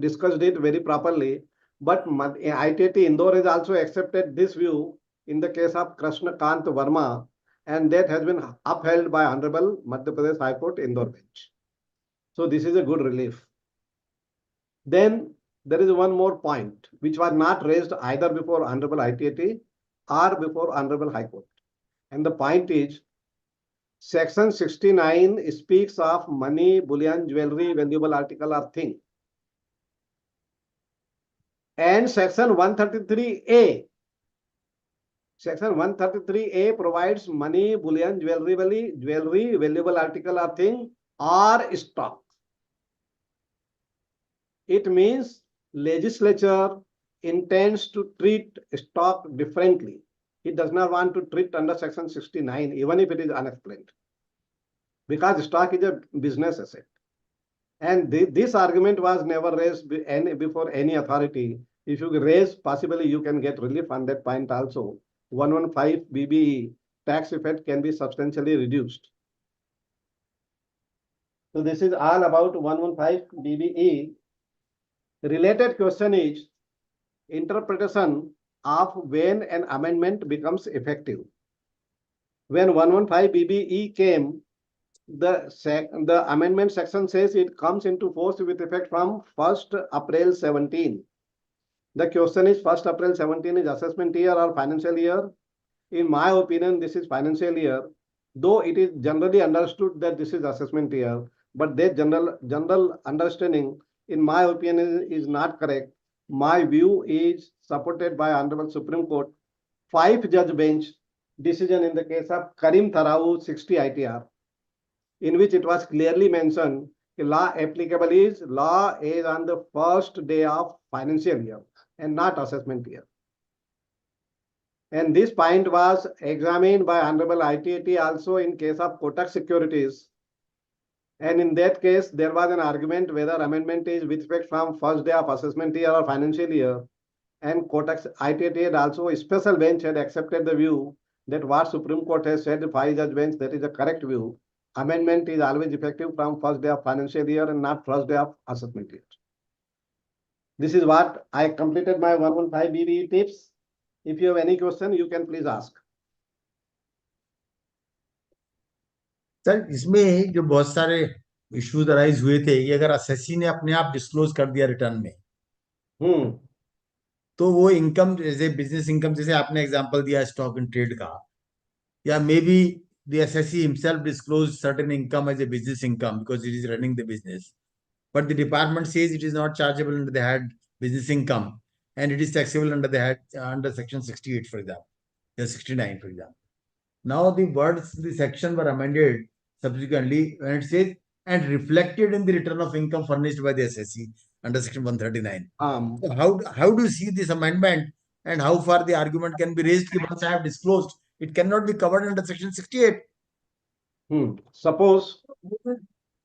discussed it very properly. But ITT Indore has also accepted this view in the case of Krishna Kant Verma, and that has been upheld by Honorable Madhya Pradesh High Court Indore bench. So this is a good relief. Then there is one more point which was not raised either before Honorable ITT or before Honorable High Court. And the point is, section 69 speaks of money, bullion, jewelry, valuable article or thing. And section 133A provides money, bullion, jewelry, valuable article or thing or stock. It means legislature intends to treat stock differently. It does not want to treat under section 69, even if it is unexplained, because stock is a business asset. And this argument was never raised before any authority. If you raise, possibly you can get relief on that point also. 115 BBE tax effect can be substantially reduced. So this is all about 115 BBE. Related question is interpretation of when an amendment becomes effective. When 115 BBE came, the amendment section says it comes into force with effect from 1st April 17. The question is 1st April 17 is assessment year or financial year. In my opinion, this is financial year, though it is generally understood that this is assessment year, but that general understanding, in my opinion, is not correct. My view is supported by Honorable Supreme Court 5-judge bench decision in the case of Karim Tharau 60 ITR, in which it was clearly mentioned the law applicable is on the first day of financial year and not assessment year. And this point was examined by Honorable ITT also in case of Kotak Securities. And in that case, there was an argument whether amendment is with effect from first day of assessment year or financial year. And Kotak ITT had also a special bench had accepted the view that what Supreme Court has said, 5-judge bench, that is a correct view. Amendment is always effective from first day of financial year and not first day of assessment year. This is what I completed my 115 BBE tips. If you have any question, you can please ask. Sir इसमें जो बहुत सारे issues arise हुए थे, ये अगर assessee ने अपने आप डिस्क्लोज कर दिया रिटर्न में, तो वो इनकम जैसे बिजनेस इनकम, जैसे आपने एग्जांपल दिया स्टॉक एंड ट्रेड का, या may be the assessee himself disclosed certain income as a business income because it is running the business, but the department says it is not chargeable under the head business income, and it is taxable under the head under section 68, for example, 69, for example. Now the words, the section were amended subsequently when it says and reflected in the return of income furnished by the assessee under section 139. So how do you see this amendment, and how far the argument can be raised? Once I have disclosed, it cannot be covered under section 68. Suppose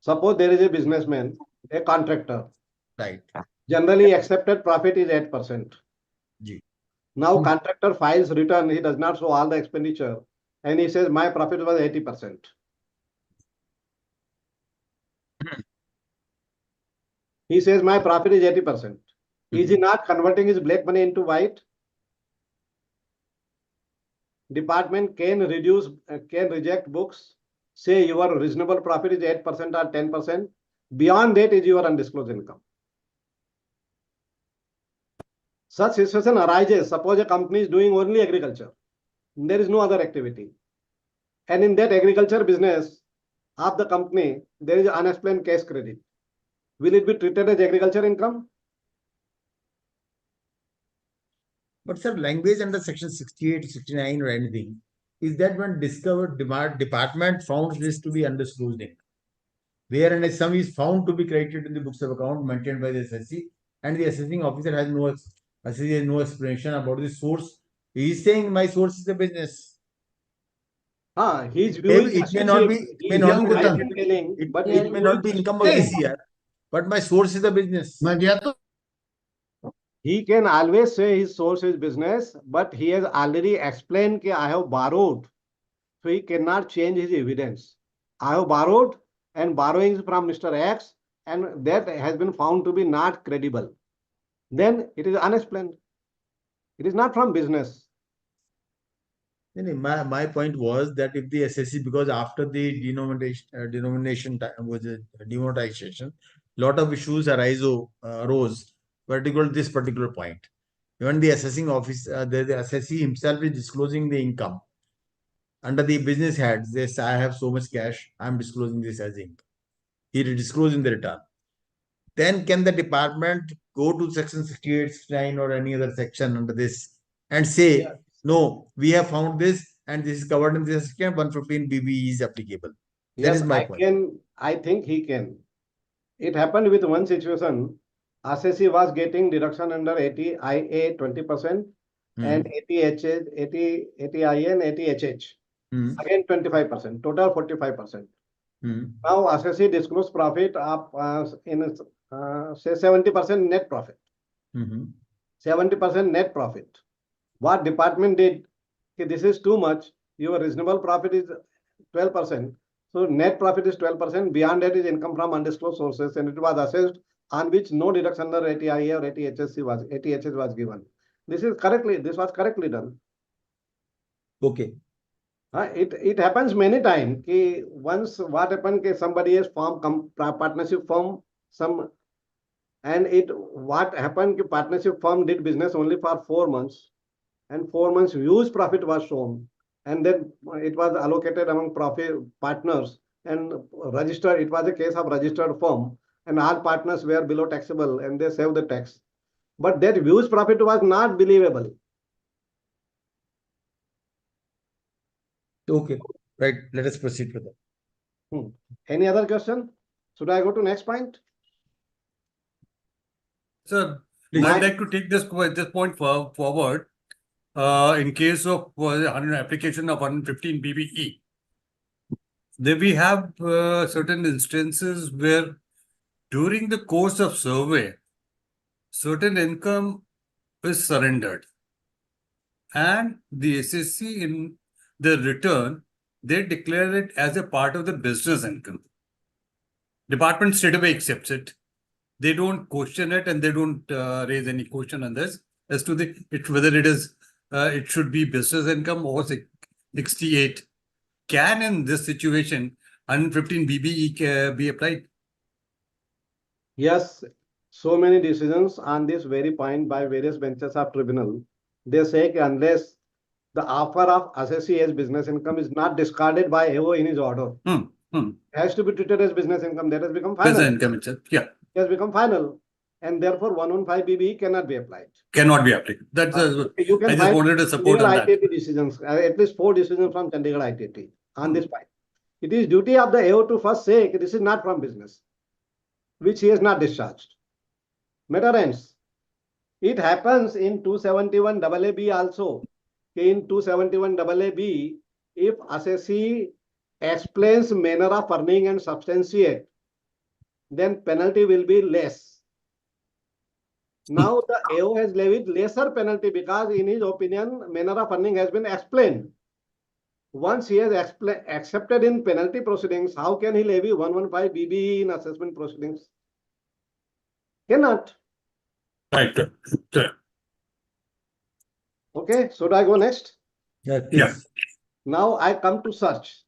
there is a businessman, a contractor. Right. Generally accepted profit is 8%. Ji. Now contractor files return, he does not show all the expenditure, and he says my profit was 80%. He says my profit is 80%. Is he not converting his black money into white? Department can reject books, say your reasonable profit is 8% or 10%. Beyond that is your undisclosed income. Such situation arises, suppose a company is doing only agriculture. There is no other activity. And in that agriculture business of the company, there is unexplained cash credit. Will it be treated as agriculture income? But sir, language under section 68, 69 or anything is that when discovered department found this to be undisclosed income, where and a sum is found to be credited in the books of account maintained by the assessee, and the assessing officer has no explanation about the source. He is saying my source is the business. He's viewing it may not be return. It may not be income of this year, but my source is the business. He can always say his source is business, but he has already explained that I have borrowed. So he cannot change his evidence. I have borrowed, and borrowing from Mr. X, and that has been found to be not credible. Then it is unexplained. It is not from business. My point was that if the assessee, because after the demonetization, lot of issues arose, particularly this particular point. Even the assessing office, the assessee himself is disclosing the income under the business heads. This I have so much cash, I am disclosing this as income. He is disclosing the return. Then can the department go to section 68, 69 or any other section under this and say, no, we have found this and this is covered in this section, 115 BB is applicable? That is my point. I think he can. It happened with one situation. Assessee was getting deduction under 80IA 20% and 80HH, 80IA and 80HH. Again 25%, total 45%. Now assessee disclosed profit of in say 70% net profit. 70% net profit. What department did? Okay, this is too much. Your reasonable profit is 12%. So net profit is 12%. Beyond that is income from undisclosed sources, and it was assessed on which no deduction under 80IA or 80HH was given. This was correctly done. Okay. It happens many times. Once what happened? Somebody has formed partnership firm, what happened? Partnership firm did business only for 4 months, and 4 months huge profit was shown, and then it was allocated among profit partners and registered. It was a case of registered firm, and all partners were below taxable, and they saved the tax. But that huge profit was not believable. Okay, right. Let us proceed with that. Any other question? Should I go to next point? Sir, I'd like to take this point forward. In case of application of 115 BBE, then we have certain instances where during the course of survey, certain income is surrendered, and the SSC in the return, they declare it as a part of the business income. Department straight away accepts it. They don't question it, and they don't raise any question on this as to whether it is it should be business income or 68. Can in this situation 115 BBE be applied? Yes, so many decisions on this very point by various benches of tribunal. They say unless the offer of assessee as business income is not discarded by AO in his order, it has to be treated as business income. That has become final. Business income itself, yeah. It has become final. and therefore 115 BBE cannot be applied. Cannot be applicable. That's You can I just find wanted to support Chandigarh on that. ITT decisions, at least 4 decisions from Chandigarh ITT on this point. It is duty of the AO to first say this is not from business, which he has not discharged. Matter ends. It happens in 271 AAB also. In 271 AAB, if assessee explains manner of earning and substantiate, then penalty will be less. Now the AO has levied lesser penalty because in his opinion, manner of earning has been explained. Once he has accepted in penalty proceedings, how can he levy 115 BBE in assessment proceedings? Cannot. Right. Okay, should I go next? Yeah, Yeah. Now I come to search.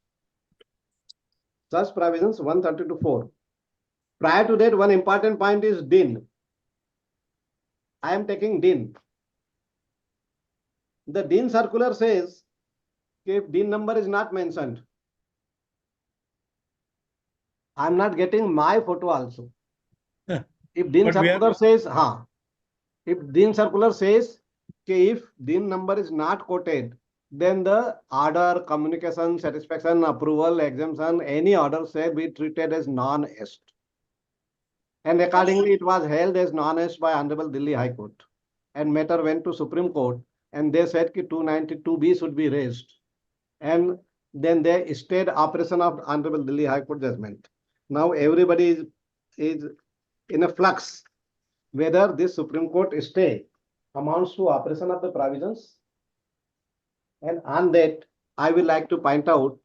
Search provisions 132(4). Prior to that, one important point is DIN. I am taking DIN. The DIN circular says if DIN number is not mentioned, I am not getting my photo also. If DIN But we are- circular says, if DIN circular says if DIN number is not quoted, then the order, communication, satisfaction, approval, exemption, any order shall be treated as non-est. And accordingly, it was held as non-est by Honorable Delhi High Court. And matter went to Supreme Court, and they said that 292B should be raised. And then they stayed operation of Honorable Delhi High Court judgment. Now everybody is in a flux whether this Supreme Court stay amounts to operation of the provisions. And on that, I will like to point out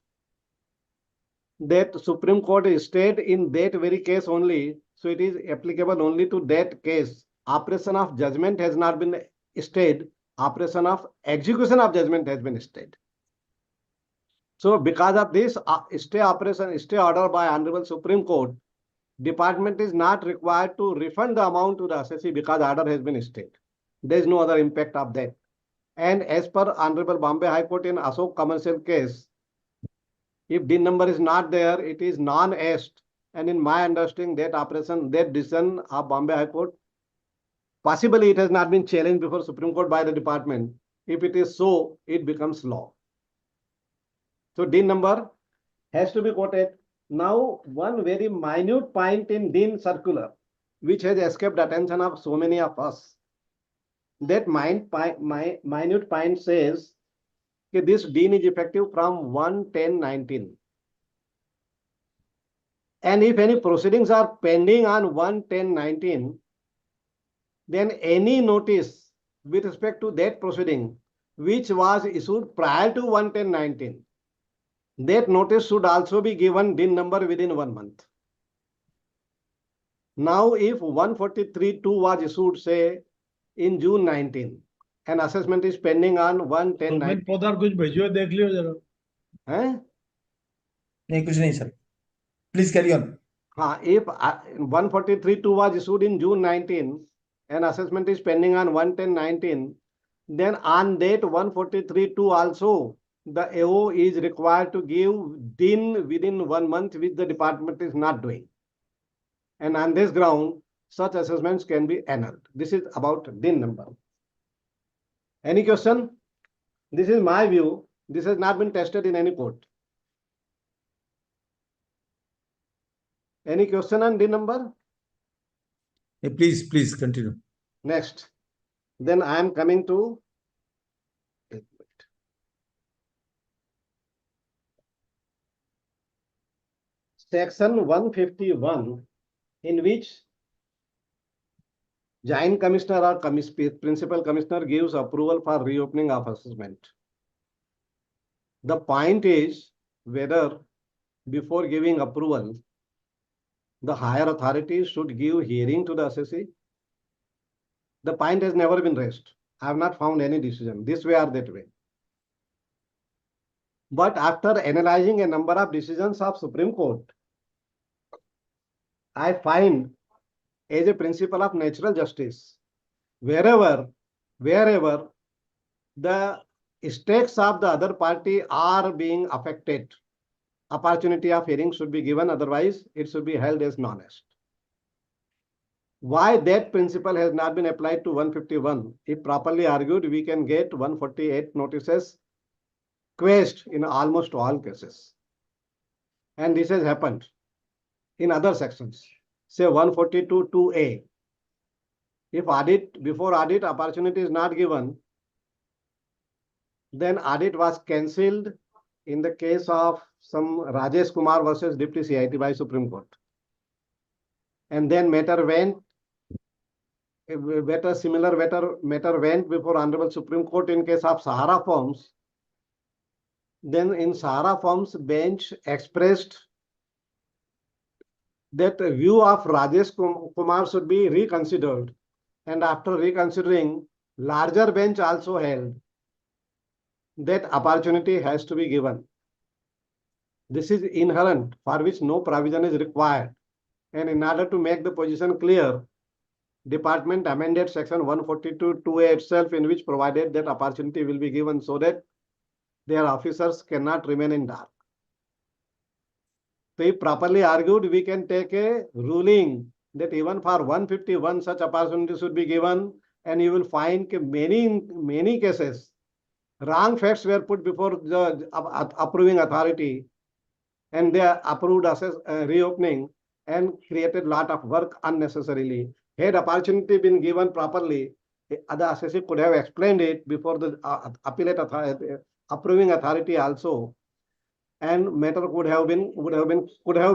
that Supreme Court stayed in that very case only. So it is applicable only to that case. Operation of judgment has not been stayed. Operation of execution of judgment has been stayed. So because of this stay order by Honorable Supreme Court, department is not required to refund the amount to the assessee because order has been stayed. There is no other impact of that. And as per Honorable Bombay High Court in Ashok commercial case, if DIN number is not there, it is non-est. And in my understanding, that operation, that decision of Bombay High Court, possibly it has not been challenged before Supreme Court by the department. If it is so, it becomes law. So DIN number has to be quoted. Now, one very minute point in DIN circular, which has escaped attention of so many of us. That minute point says that this DIN is effective from 1/10/19. And if any proceedings are pending on 1/10/19, then any notice with respect to that proceeding which was issued prior to 1/10/19, that notice should also be given DIN number within 1 month. Now, if 143(2) was issued, say, in June 19, and assessment is pending on 1/10/19. पौधार कुछ भेजियो देख लियो जरा. नहीं कुछ नहीं sir. Please carry on. If 143(2) was issued in June 19 and assessment is pending on 1/10/19, then on that 143(2) also the AO is required to give DIN within 1 month, which the department is not doing. And on this ground, such assessments can be annulled. This is about DIN number. Any question? This is my view. This has not been tested in any court. Any question on DIN number? Please continue. Next. Then I am coming to Section 151, in which Jain Commissioner or Principal Commissioner gives approval for reopening of assessment. The point is whether before giving approval, the higher authorities should give hearing to the assessee. The point has never been raised. I have not found any decision this way or that way. But after analyzing a number of decisions of Supreme Court, I find as a principle of natural justice, wherever the stakes of the other party are being affected, opportunity of hearing should be given, otherwise it should be held as non-est. why that principle has not been applied to 151. If properly argued, we can get 148 notices quashed in almost all cases. And this has happened in other sections. Say 142(2)(a). If before audit opportunity is not given, then audit was cancelled in the case of some Rajesh Kumar versus Deputy CIT by Supreme Court. And then matter went before Honorable Supreme Court in case of Sahara Firms. Then in Sahara Firms, bench expressed that the view of Rajesh Kumar should be reconsidered. And after reconsidering, larger bench also held that opportunity has to be given. This is inherent, for which no provision is required. And in order to make the position clear, Department amended section 142(2)(a) itself, in which provided that opportunity will be given so that their officers cannot remain in dark. So if properly argued, we can take a ruling that even for 151 such opportunity should be given, and you will find many cases wrong facts were put before the approving authority, and they approved reopening and created lot of work unnecessarily. Had opportunity been given properly, the assessor could have explained it before the appellate authority, approving authority also, and matter could have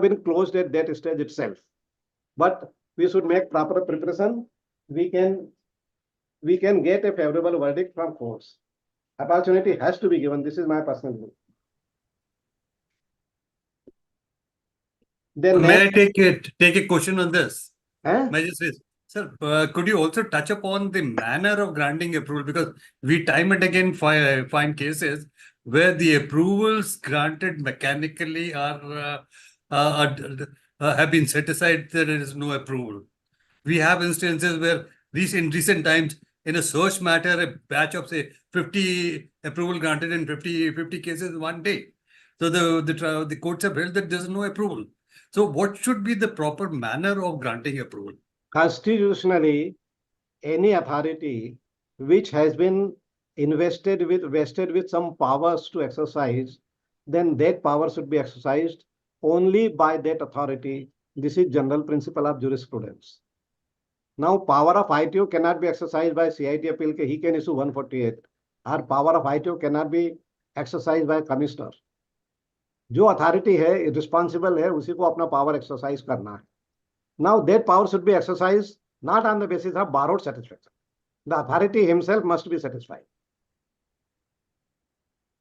been closed at that stage itself. But we should make proper preparation. We can get a favorable verdict from courts. Opportunity has to be given. This is my personal view. Then May I take a question on this? Eh? Magistrate, sir, could you also touch upon the manner of granting approval? Because we time and again find cases where the approvals granted mechanically have been set aside. There is no approval. We have instances where in recent times, in a search matter, a batch of say 50 approval granted in 50 cases one day. So the courts have held that there is no approval. So what should be the proper manner of granting approval? Constitutionally, any authority which has been vested with some powers to exercise, then that power should be exercised only by that authority. This is general principle of jurisprudence. Now, power of ITO cannot be exercised by CIT appeal. He can issue 148. Or power of ITO cannot be exercised by commissioner. जो authority है responsible है उसी को अपना power exercise करना है. Now that power should be exercised not on the basis of borrowed satisfaction. The authority himself must be satisfied.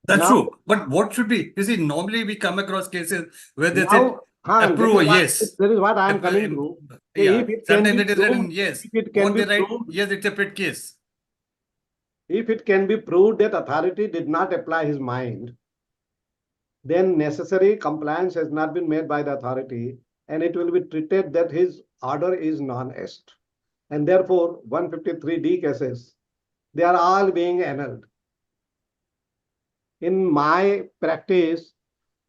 That's Now- true. But what should be? You see, normally we come across cases where they say approve, yes. That is what I am coming to. Yeah. If it can Sometimes be it is written proved, yes. if it can What be they write, proved, yes, it's a pet case. if it can be proved that authority did not apply his mind, then necessary compliance has not been made by the authority, and it will be treated that his order is non-est. And therefore, 153D cases, they are all being annulled. In my practice,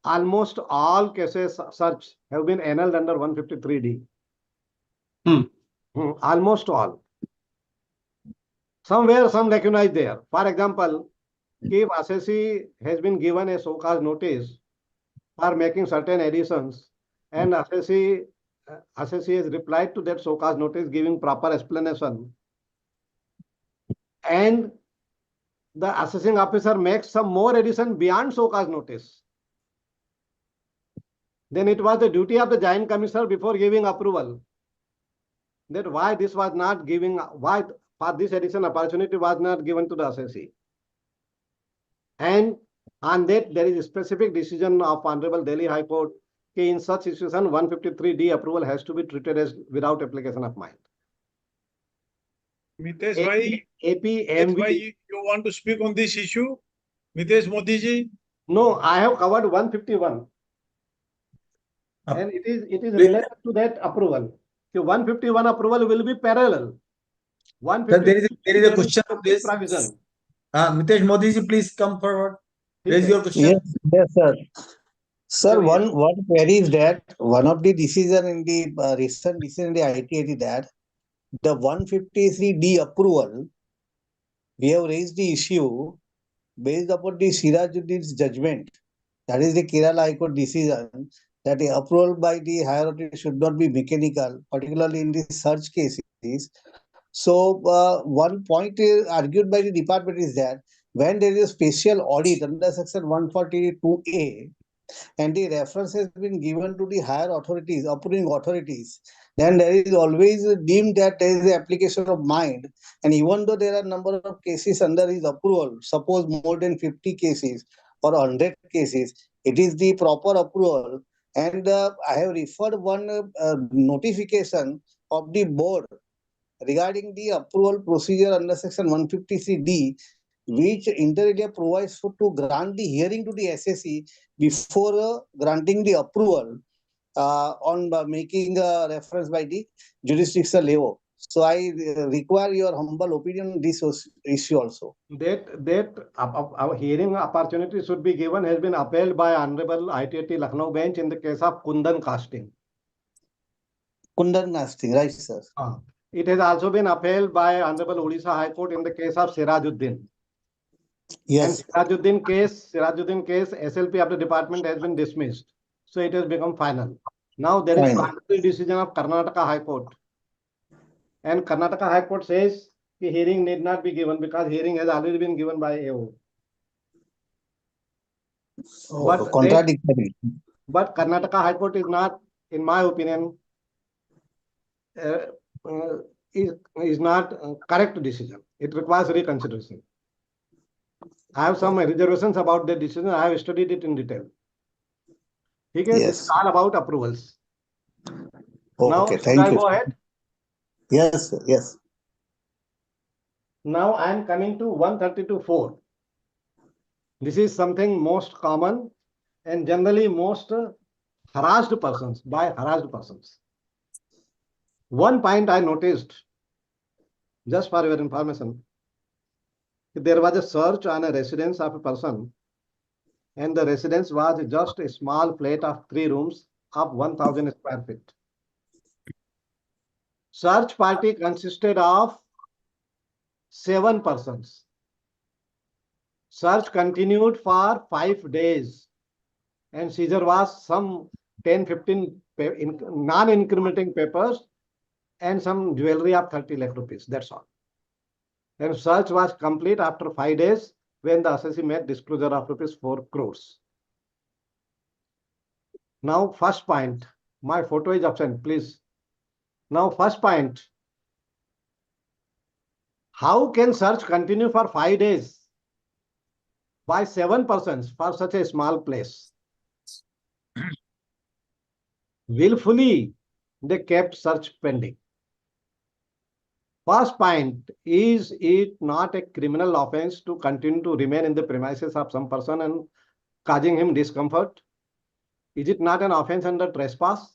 almost all cases such have been annulled under 153D. Almost all. Somewhere some lacuna is there. For example, if assessee has been given a so-called notice for making certain additions, and assessee has replied to that so-called notice giving proper explanation, and the assessing officer makes some more addition beyond so-called notice, then it was the duty of the Jain commissioner before giving approval that why this was not giving, why for this addition opportunity was not given to the assessee. And on that, there is a specific decision of Honorable Delhi High Court. In such situation, 153D approval has to be treated as without application of mind. Mitesh bhai, APMV. you want to speak on this issue? Mitesh Modi ji? No, I have covered 151. And it is related to that approval. So 151 approval will be parallel. Sir, there is a question of this. Provision. Mitesh Modi ji, please come forward. Raise your question. Yes, sir. Sir, So, yeah. one query is that one of the decision in the recent decision in the ITAT that the 153D approval, we have raised the issue based upon the Sirajuddin's judgment. That is the Kerala High Court decision that the approval by the higher authority should not be mechanical, particularly in the search cases. So one point argued by the department is that when there is a special audit under section 142A and the reference has been given to the higher authorities, approving authorities, then there is always deemed that there is the application of mind. And even though there are number of cases under his approval, suppose more than 50 cases or 100 cases, it is the proper approval. And I have referred one notification of the board regarding the approval procedure under section 153D, which inter alia provides for to grant the hearing to the SSE before granting the approval on making a reference by the jurisdictional level. So I require your humble opinion on this issue also. Our hearing opportunity should be given has been upheld by Honorable ITT Lucknow bench in the case of Kundan casting. Kundan casting, right, sir? It has also been upheld by Honorable Odisha High Court in the case of Sirajuddin. Yes. And Sirajuddin case, SLP of the department has been dismissed. So it has become final. Now there is final decision of Karnataka High Court. And Karnataka High Court says the hearing need not be given because hearing has already been given by AO. But contradictory. But Karnataka High Court is not, in my opinion, is not a correct decision. It requires reconsideration. I have some reservations about the decision. I have studied it in detail. Okay, yes. It's all about approvals. Oh, now, okay, thank you. Go ahead? Yes, sir. Yes. Now I am coming to 132.4. This is something most common and generally most harassed persons, by harassed persons. One point I noticed, just for your information, there was a search on a residence of a person, and the residence was just a small flat of 3 rooms of 1,000 square feet. Search party consisted of 7 persons. Search continued for 5 days, and seizure was some 10-15 non-incriminating papers and some jewelry of 30 lakh rupees. That's all. And search was complete after 5 days when the assessee made disclosure of rupees 4 crores. Now, first point, my photo is absent, please. Now, first point, how can search continue for 5 days by 7 persons for such a small place? Willfully, they kept search pending. First point, is it not a criminal offense to continue to remain in the premises of some person and causing him discomfort? Is it not an offense under trespass?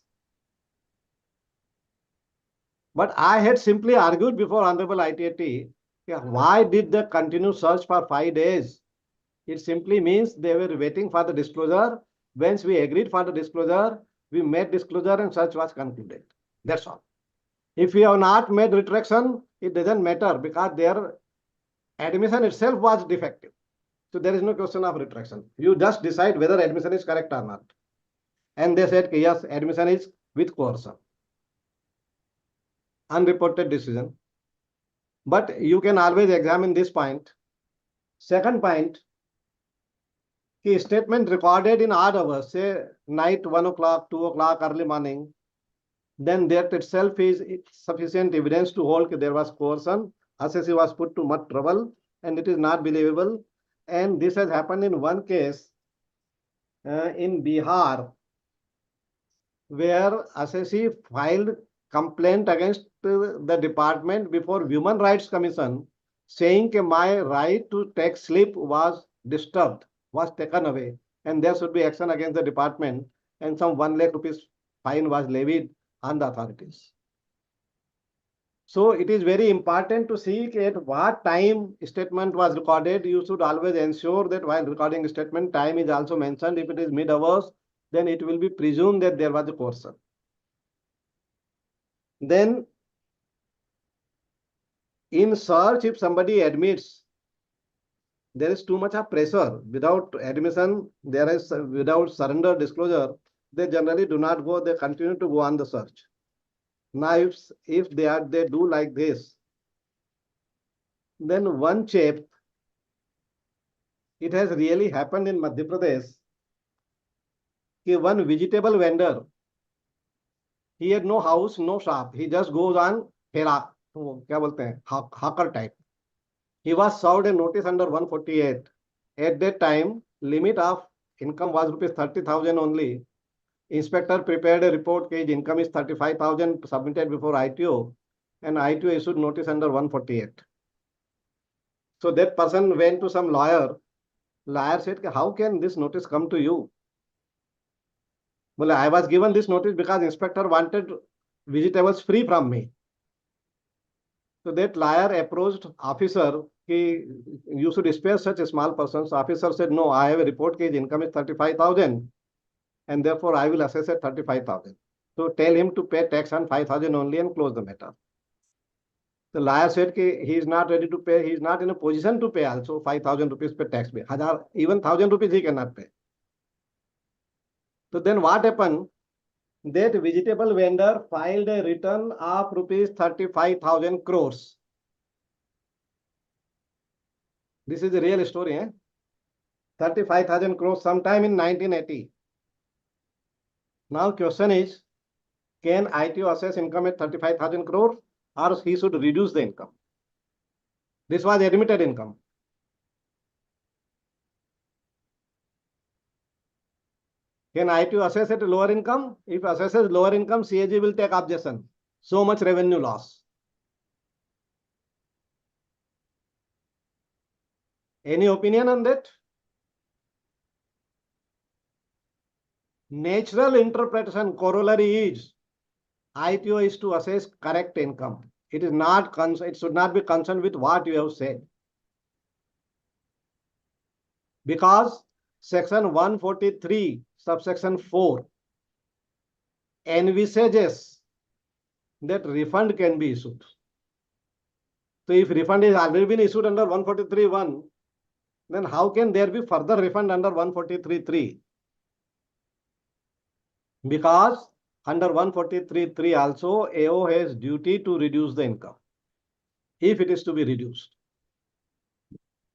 But I had simply argued before Honorable ITT, why did they continue search for 5 days? It simply means they were waiting for the disclosure. Once we agreed for the disclosure, we made disclosure and search was concluded. That's all. If we have not made retraction, it doesn't matter because their admission itself was defective. So there is no question of retraction. You just decide whether admission is correct or not. And they said, yes, admission is with coercion. Unreported decision. But you can always examine this point. Second point, his statement recorded in odd hours, say night 1 o'clock, 2 o'clock, early morning, then that itself is sufficient evidence to hold that there was coercion. Assessee was put to much trouble and it is not believable. And this has happened in one case in Bihar, where assessee filed complaint against the department before Human Rights Commission, saying that my right to take sleep was disturbed, was taken away, and there should be action against the department, and some 1 lakh rupees fine was levied on the authorities. So it is very important to see at what time statement was recorded. You should always ensure that while recording statement, time is also mentioned. If it is mid-hours, then it will be presumed that there was a coercion. Then In search, if somebody admits, there is too much of pressure. Without admission, without surrender disclosure, they generally do not go, they continue to go on the search. Now, if they do like this, then one chap, it has really happened in Madhya Pradesh, one vegetable vendor, he had no house, no shop, he just goes on hera, क्या बोलते हैं, hawker type. He was served a notice under 148. At that time, limit of income was rupees 30,000 only. Inspector prepared a report case income is 35,000 submitted before ITO, and ITO issued notice under 148. So that person went to some lawyer. Lawyer said, how can this notice come to you? Well, I was given this notice because inspector wanted vegetables free from me. So that lawyer approached officer, you should spare such a small person. So officer said, no, I have a report case income is 35,000 and therefore I will assess at 35,000. So tell him to pay tax on 5,000 only and close the matter. The lawyer said he is not ready to pay, he is not in a position to pay also 5,000 rupees per tax. Even 1,000 rupees he cannot pay. So then what happened? That vegetable vendor filed a return of rupees 35,000 crores. This is a real story, eh? 35,000 crores sometime in 1980. Now question is, can ITO assess income at 35,000 crores or he should reduce the income? This was admitted income. Can ITO assess at a lower income? If assesses lower income, CAG will take objection. So much revenue loss. Any opinion on that? Natural interpretation corollary is ITO is to assess correct income. It is not, it should not be concerned with what you have said. Because section 143 subsection 4 envisages that refund can be issued. So if refund is already been issued under 143.1, then how can there be further refund under 143.3? Because under 143.3 also AO has duty to reduce the income if it is to be reduced.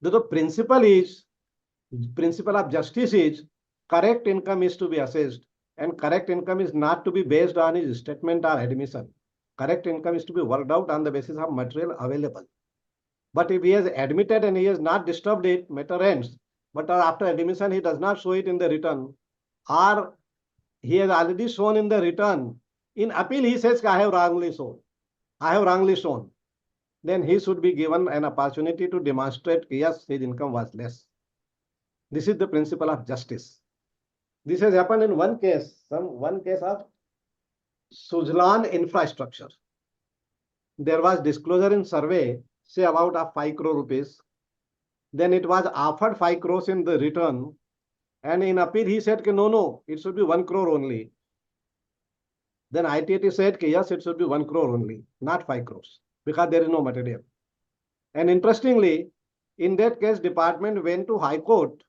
The principle of justice is correct income is to be assessed, and correct income is not to be based on his statement or admission. Correct income is to be worked out on the basis of material available. But if he has admitted and he has not disturbed it, matter ends. But after admission, he does not show it in the return, or he has already shown in the return. In appeal, he says, I have wrongly shown. I have wrongly shown. Then he should be given an opportunity to demonstrate, yes, his income was less. This is the principle of justice. This has happened in one case of Sujlan infrastructure. There was disclosure in survey, say about 5 crore rupees. Then it was offered 5 crores in the return. And in appeal, he said, no, it should be 1 crore only. Then ITT said, yes, it should be 1 crore only, not 5 crores, because there is no material. And interestingly, in that case, department went to High Court.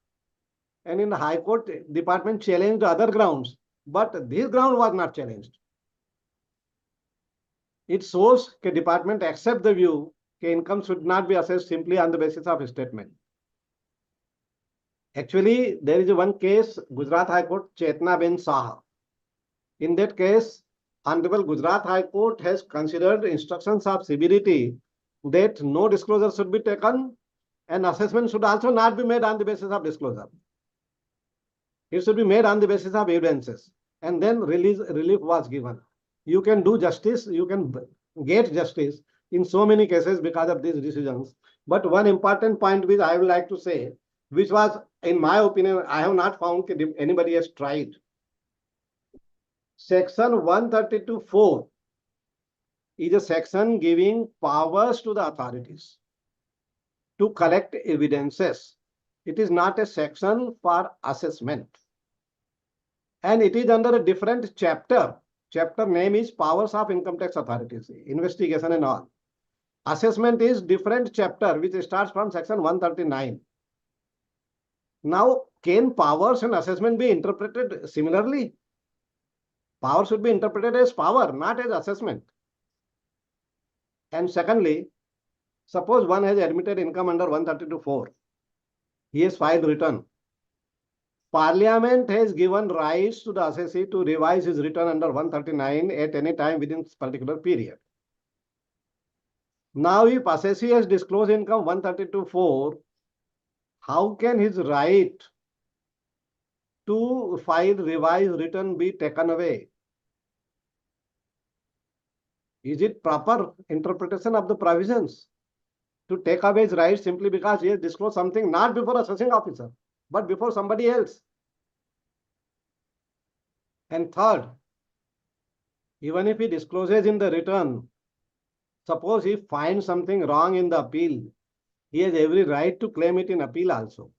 And in the High Court, department challenged other grounds, but this ground was not challenged. It shows that department accept the view that income should not be assessed simply on the basis of a statement. Actually, there is one case, Gujarat High Court, Chetna Ben Saha. In that case, Honorable Gujarat High Court has considered instructions of severity that no disclosure should be taken and assessment should also not be made on the basis of disclosure. It should be made on the basis of evidences, and then relief was given. You can do justice, you can get justice in so many cases because of these decisions. But one important point which I would like to say, which was, in my opinion, I have not found that anybody has tried. Section 132(4) is a section giving powers to the authorities to collect evidences. It is not a section for assessment. And it is under a different chapter. Chapter name is Powers of Income Tax Authorities, Investigation and all. assessment is different chapter which starts from section 139. Now, can powers and assessment be interpreted similarly? Power should be interpreted as power, not as assessment. And secondly, suppose one has admitted income under 132(4). He has filed return. Parliament has given rights to the assessee to revise his return under 139 at any time within this particular period. Now, if assessee has disclosed income 132(4), how can his right to file revised return be taken away? Is it proper interpretation of the provisions to take away his rights simply because he has disclosed something not before assessing officer, but before somebody else? And third, even if he discloses in the return, suppose he finds something wrong in the appeal, he has every right to claim it in appeal also.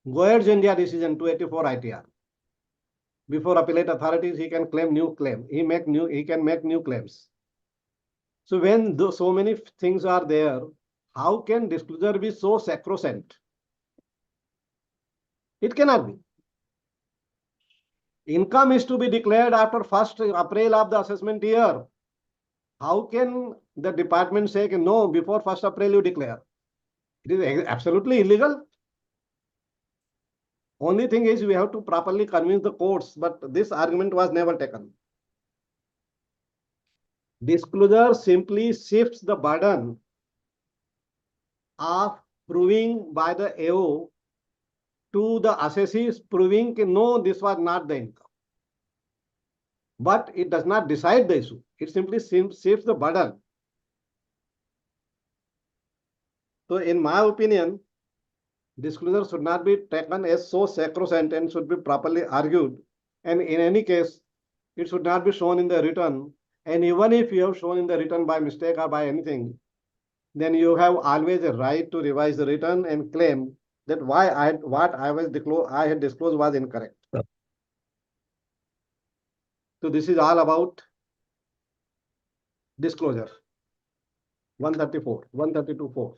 Goyer's India decision 284 ITR. Before appellate authorities, he can claim new claim. He can make new claims. So when so many things are there, how can disclosure be so sacrosanct? It cannot be. Income is to be declared after 1st April of the assessment year. How can the department say, no, before 1st April you declare? It is absolutely illegal. Only thing is we have to properly convince the courts, but this argument was never taken. Disclosure simply shifts the burden of proving by the AO to the assessees, proving no, this was not the income. But it does not decide the issue. It simply shifts the burden. So in my opinion, disclosure should not be taken as so sacrosanct and should be properly argued. And in any case, it should not be shown in the return. And even if you have shown in the return by mistake or by anything, then you have always a right to revise the return and claim that what I had disclosed was incorrect. So this is all about disclosure. 132(4).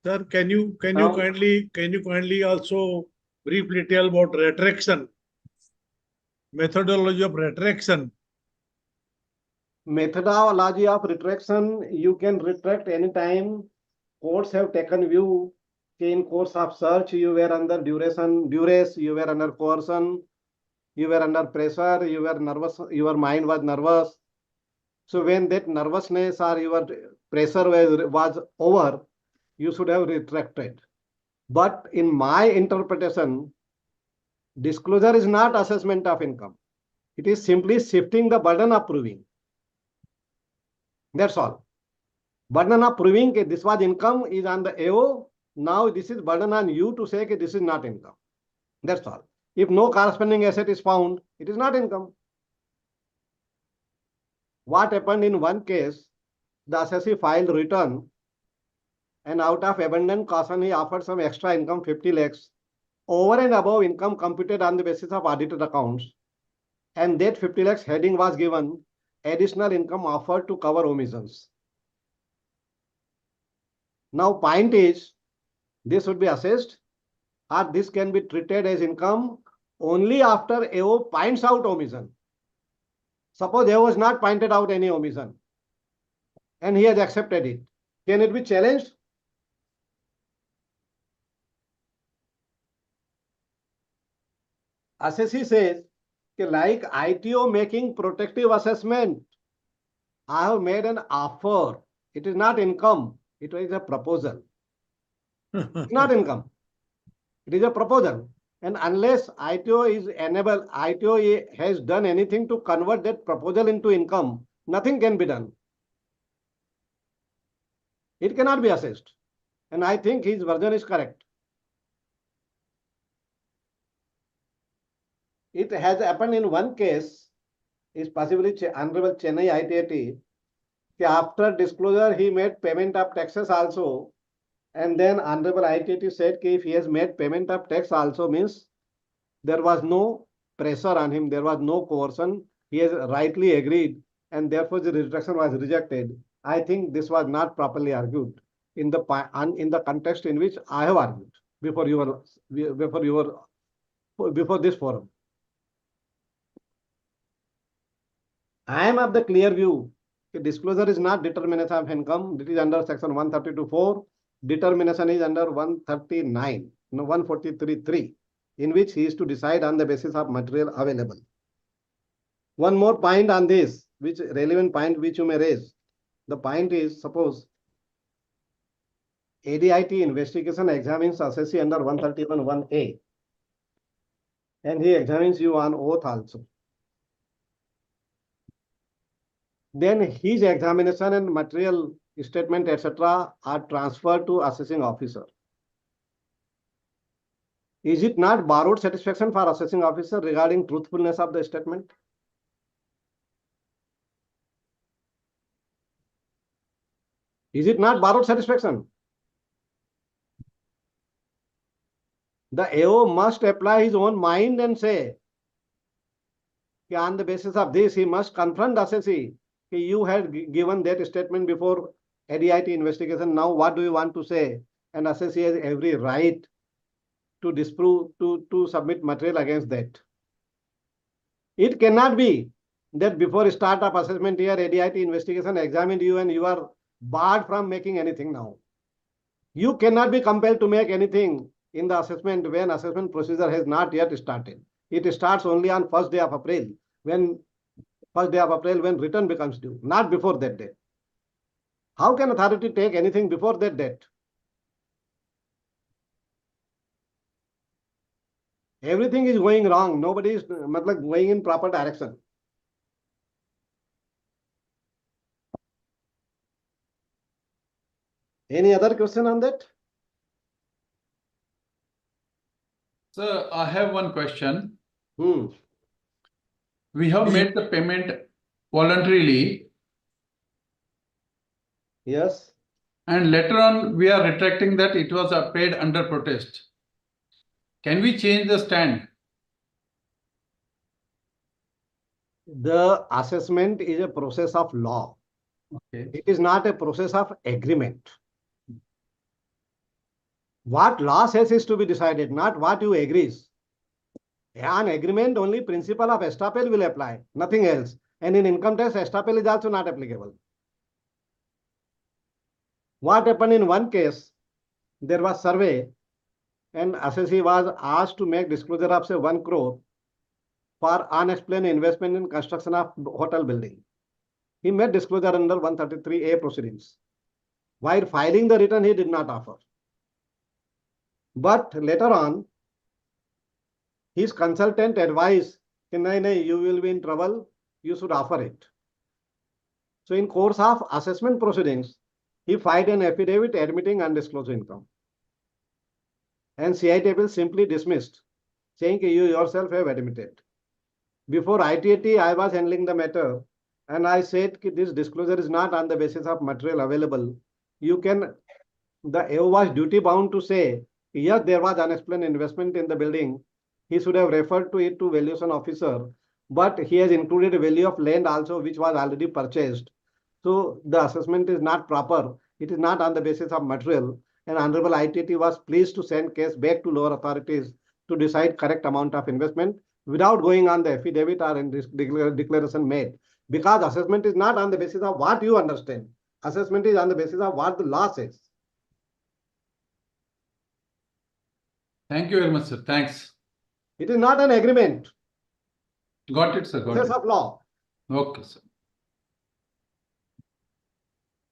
Sir, can you Now- kindly also briefly tell about retraction, methodology of retraction? Methodology of retraction, you can retract anytime. Courts have taken view in course of search, you were under duress, you were under coercion, you were under pressure, you were nervous, your mind was nervous. So when that nervousness or your pressure was over, you should have retracted. But in my interpretation, disclosure is not assessment of income. It is simply shifting the burden of proving. That's all. Burden of proving that this was income is on the AO. Now this is burden on you to say that this is not income. That's all. If no corresponding asset is found, it is not income. What happened in one case, the assessee filed return and out of abundant caution, he offered some extra income, 50 lakhs, over and above income computed on the basis of audited accounts. And that 50 lakhs heading was given, additional income offered to cover omissions. Now, point is, this would be assessed, or this can be treated as income only after AO points out omission. Suppose AO has not pointed out any omission, and he has accepted it. Can it be challenged? Assessee says, like ITO making protective assessment, I have made an offer. It is not income. It is a proposal. It's not income. It is a proposal. And unless ITO is enabled, ITO has done anything to convert that proposal into income, nothing can be done. It cannot be assessed. And I think his version is correct. It has happened in one case, is possibly Honorable Chennai ITAT, after disclosure, he made payment of taxes also. And then Honorable ITAT said that if he has made payment of tax also, means there was no pressure on him, there was no coercion. He has rightly agreed, and therefore the retraction was rejected. I think this was not properly argued in the context in which I have argued before this forum. I am of the clear view that disclosure is not determination of income. It is under section 132(4). Determination is under 139, no 143(3), in which he is to decide on the basis of material available. One more point on this, which relevant point which you may raise. The point is, suppose ADIT investigation examines assessee under 131(1)(a), and he examines you on oath also. Then his examination and material statement, etc., are transferred to assessing officer. Is it not borrowed satisfaction for assessing officer regarding truthfulness of the statement? Is it not borrowed satisfaction? The AO must apply his own mind and say, on the basis of this, he must confront the assessee. You had given that statement before ADIT investigation. Now, what do you want to say? And assessee has every right to disprove, to submit material against that. It cannot be that before start of assessment here, ADIT investigation examined you and you are barred from making anything now. You cannot be compelled to make anything in the assessment when assessment procedure has not yet started. It starts only on 1st day of April, when return becomes due, not before that date. How can authority take anything before that date? Everything is going wrong. Nobody is going in proper direction. Any other question on that? Sir, I have one question. We have made the payment voluntarily. Yes. And later on, we are retracting that it was paid under protest. Can we change the stand? The assessment is a process of law. Okay. It is not a process of agreement. What law says is to be decided, not what you agrees. On agreement, only principle of estoppel will apply, nothing else. And in income tax, estoppel is also not applicable. What happened in one case, there was survey and assessee was asked to make disclosure of say 1 crore for unexplained investment in construction of hotel building. He made disclosure under 133A proceedings. While filing the return, he did not offer. But later on, his consultant advised, you will be in trouble, you should offer it. So in course of assessment proceedings, he filed an affidavit admitting undisclosed income. And CIT simply dismissed, saying you yourself have admitted. Before ITAT, I was handling the matter and I said this disclosure is not on the basis of material available. The AO was duty bound to say, yes, there was unexplained investment in the building. He should have referred to it to valuation officer, but he has included a value of land also, which was already purchased. So the assessment is not proper. It is not on the basis of material. And Honorable ITT was pleased to send case back to lower authorities to decide correct amount of investment without going on the affidavit or in this declaration made. Because assessment is not on the basis of what you understand. Assessment is on the basis of what the law says. Thank you very much, sir. Thanks. It is not an agreement. Got it, sir. Got Process it. of law. Okay, sir.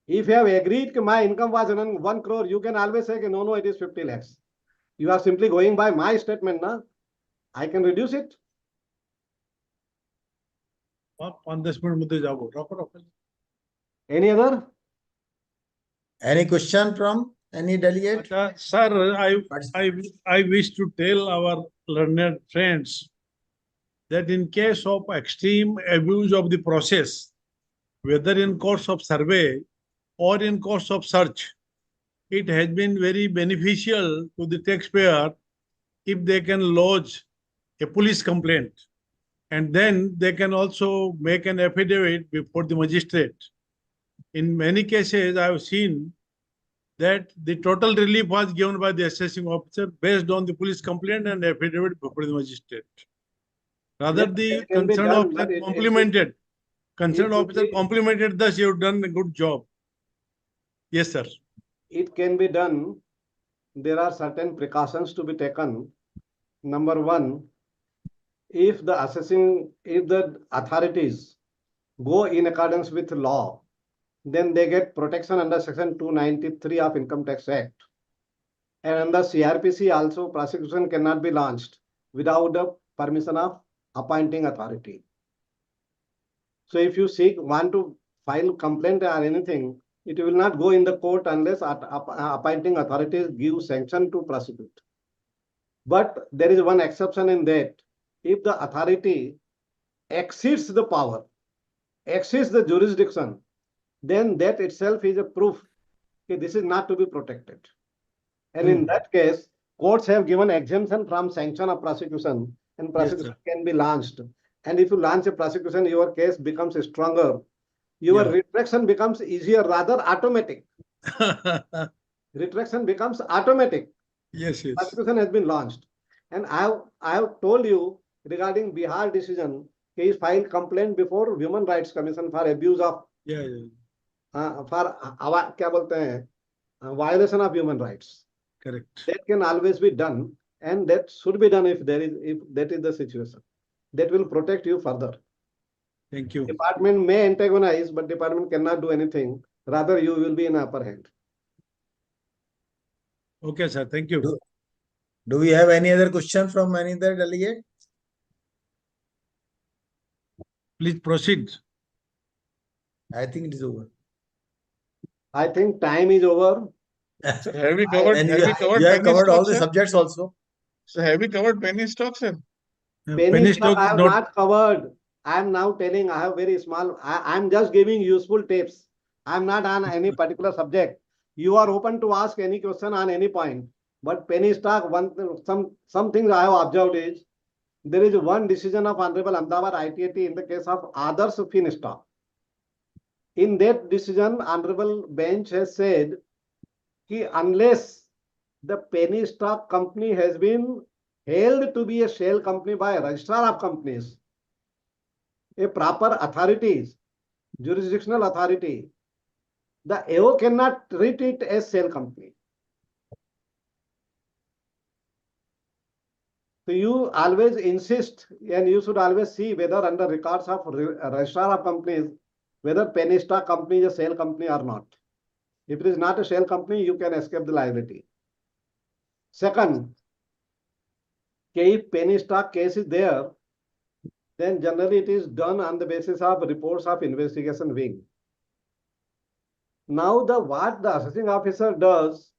If you have agreed that my income was 1 crore, you can always say, no, it is 50 lakhs. You are simply going by my statement, na? I can reduce it. Any other? Any question from any delegate? Sir, I wish to tell our learned friends that in case of extreme abuse of the process, whether in course of survey or in course of search, it has been very beneficial to the taxpayer if they can lodge a police complaint, and then they can also make an affidavit before the magistrate. in many cases, I have seen that the total relief was given by the assessing officer based on the police complaint and affidavit before the magistrate. Rather, Yes, the that can be concerned done, officer but complimented. Concerned it officer is- complimented, thus you have done a good job. Yes, sir. it can be done. There are certain precautions to be taken. Number one, if the authorities go in accordance with law, then they get protection under section 293 of Income Tax Act. And under CRPC also, prosecution cannot be launched without the permission of appointing authority. So if you want to file complaint or anything, it will not go in the court unless appointing authorities give sanction to prosecute. But there is one exception in that. If the authority exceeds the power, exceeds the jurisdiction, then that itself is a proof that this is not to be protected. And in that case, courts have given exemption from sanction of prosecution, and prosecution can be launched. And if you launch a prosecution, your case becomes stronger. Your retraction becomes easier, rather automatic. Retraction becomes automatic. Yes, yes. Prosecution has been launched. And I have told you regarding Bihar decision, he filed complaint before Human Rights Commission for abuse of Yeah, yeah. for क्या बोलते हैं violation of human rights. Correct. That can always be done, and that should be done if that is the situation. That will protect you further. Thank you. Department may antagonize, but department cannot do anything. Rather, you will be in upper hand. Okay, sir. Thank you. Do we have any other question from any other delegate? Please proceed. I think it is over. I think time is over. So have we covered? And Have you we covered you have penny covered all stocks, the sir? subjects also. So have we covered penny stocks, sir? Penny stock I have not covered. I am now telling I have very small. I am just giving useful tips. I am not on any particular subject. You are open to ask any question on any point. But penny stock, some things I have observed is there is one decision of Honorable Ahmedabad ITAT in the case of Adarsh Finstock. In that decision, Honorable Bench has said that unless the penny stock company has been held to be a shell company by a registrar of companies, a proper authorities, jurisdictional authority, the AO cannot treat it as shell company. So you always insist, and you should always see whether under records of registrar of companies, whether penny stock company is a shell company or not. If it is not a shell company, you can escape the liability. Second, if penny stock case is there, then generally it is done on the basis of reports of investigation wing. Now what the assessing officer does,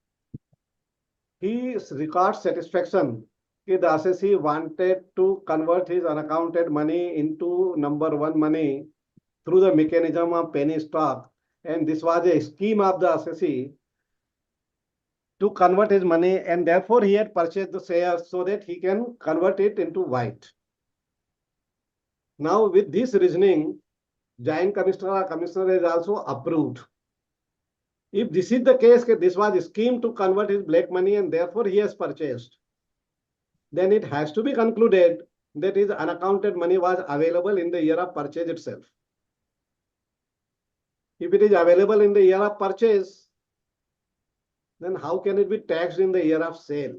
he records satisfaction that the assessee wanted to convert his unaccounted money into number one money through the mechanism of penny stock, and this was a scheme of the assessee to convert his money, and therefore he had purchased the shares so that he can convert it into white. Now with this reasoning, Jain commissioner has also approved. If this is the case, this was a scheme to convert his black money and therefore he has purchased, then it has to be concluded that his unaccounted money was available in the year of purchase itself. If it is available in the year of purchase, then how can it be taxed in the year of sale?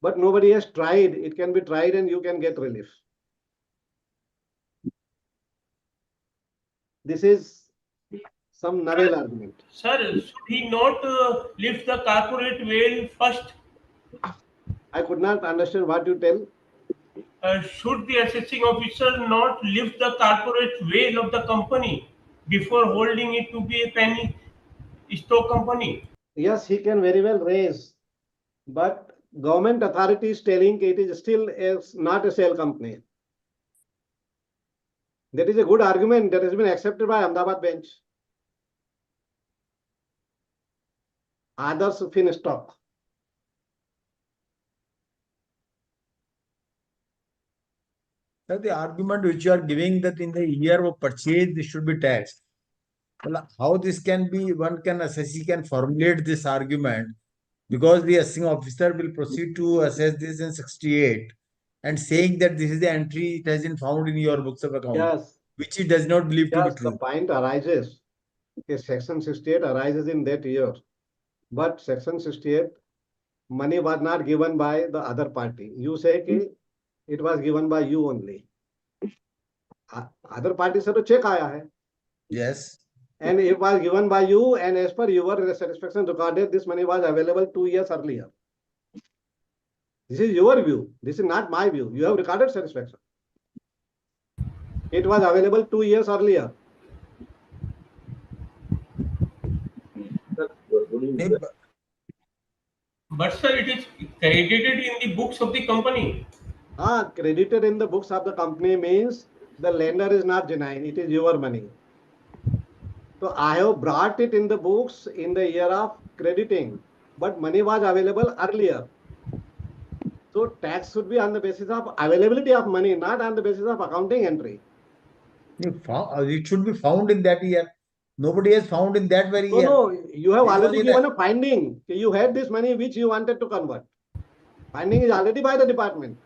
But nobody has tried. It can be tried and you can get relief. This is some novel argument. Sir, should he not lift the corporate veil first? I could not understand what you tell. Should the assessing officer not lift the corporate veil of the company before holding it to be a penny stock company? Yes, he can very well raise, but government authority is telling it is still not a sale company. That is a good argument that has been accepted by Ahmedabad bench. Adarsh Finstock. Sir, the argument which you are giving that in the year of purchase this should be taxed. Well, how this can be? One can assessee can formulate this argument because the assessing officer will proceed to assess this in 68 and saying that this is the entry it has been found in your books of account, Yes, which he does not believe to be yes, the true. point arises. Okay, Section 68 arises in that year. But Section 68, money was not given by the other party. You say कि it was given by you only. Other party से तो check आया है. Yes. And it was given by you, and as per your satisfaction recorded, this money was available 2 years earlier. This is your view. This is not my view. You have recorded satisfaction. It was available 2 years earlier. But sir, it is credited in the books of the company. Credited in the books of the company means the lender is not denying, it is your money. So I have brought it in the books in the year of crediting, but money was available earlier. So tax should be on the basis of availability of money, not on the basis of accounting entry. It should be found in that year. Nobody has found in that very year. No, you have It was already in given a finding. You had this money which you wanted to convert. Finding is already by the department.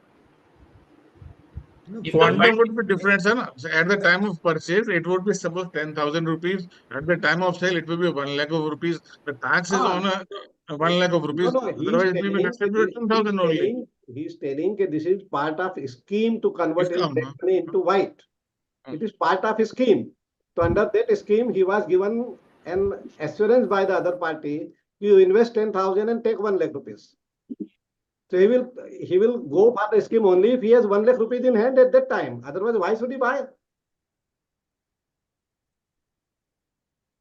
If the Quantum would be different, sir. So at the time of purchase, it would be suppose 10,000 rupees. At the time of sale, it will be 1 lakh of rupees. The tax is on a 1 lakh of rupees. No, Otherwise, it will be deducted to 10,000 only. He's telling that this is part of a scheme to convert his Scheme, black money into white. It is part of a scheme. So under that scheme, he was given an assurance by the other party. You invest 10,000 and take 1 lakh rupees. So he will go for the scheme only if he has 1 lakh rupees in hand at that time. Otherwise, why should he buy?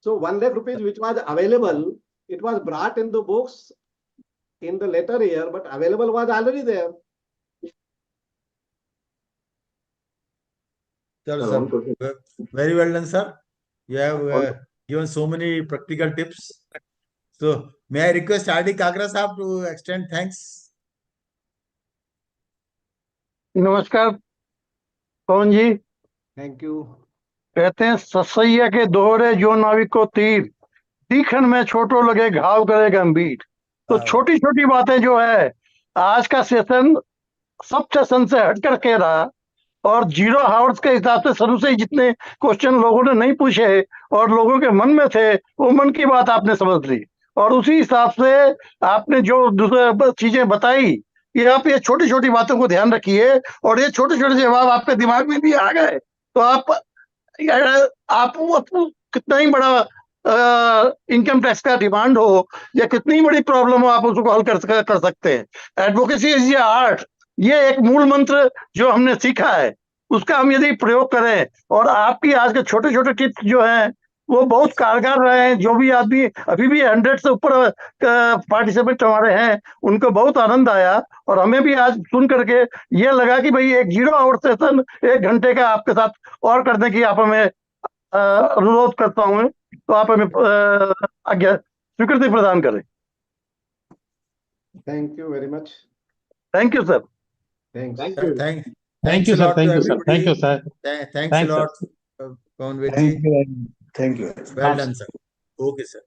So 1 lakh rupees which was available, it was brought in the books in the later year, but available was already there. Sir, very well done, sir. You have given so many practical tips. So may I request R.D. Kagra sahab to extend thanks? नमस्कार पवन जी। Thank you. कहते हैं ससैया के दोहरे जो नाविक को तीर तीखन में छोटो लगे घाव करे गंभीर। तो छोटी छोटी बातें जो है आज का सेशन सब सेशन से हट करके रहा और 0 आवर्स के हिसाब से शुरू से ही जितने क्वेश्चन लोगों ने नहीं पूछे और लोगों के मन में थे वो मन की बात आपने समझ ली और उसी हिसाब से आपने जो दूसरे चीजें बताई कि आप ये छोटी छोटी बातों को ध्यान रखिए और ये छोटे छोटे जवाब आपके दिमाग में भी आ गए तो आप कितना ही बड़ा इनकम टैक्स का डिमांड हो या कितनी बड़ी प्रॉब्लम हो आप उसको हल कर सकते हैं। एडवोकेसी इज ए आर्ट, ये एक मूल मंत्र जो हमने सीखा है उसका हम यदि प्रयोग करें और आपकी आज के छोटे छोटे टिप्स जो हैं वो बहुत कारगर रहे हैं। जो भी आदमी अभी भी 100 से ऊपर पार्टिसिपेंट हमारे हैं उनको बहुत आनंद आया और हमें भी आज सुन करके ये लगा कि भाई एक 0 आवर सेशन 1 घंटे का आपके साथ और करने की आप हमें अनुरोध करता हूं तो आप हमें आज्ञा स्वीकृति प्रदान करें। Thank you very much. Thank you sir. Thanks. Thank you, sir. Thank you, sir. Thank you, sir. Thanks a lot, Pavan Ved ji. Thank you. Well done, sir. Okay, sir.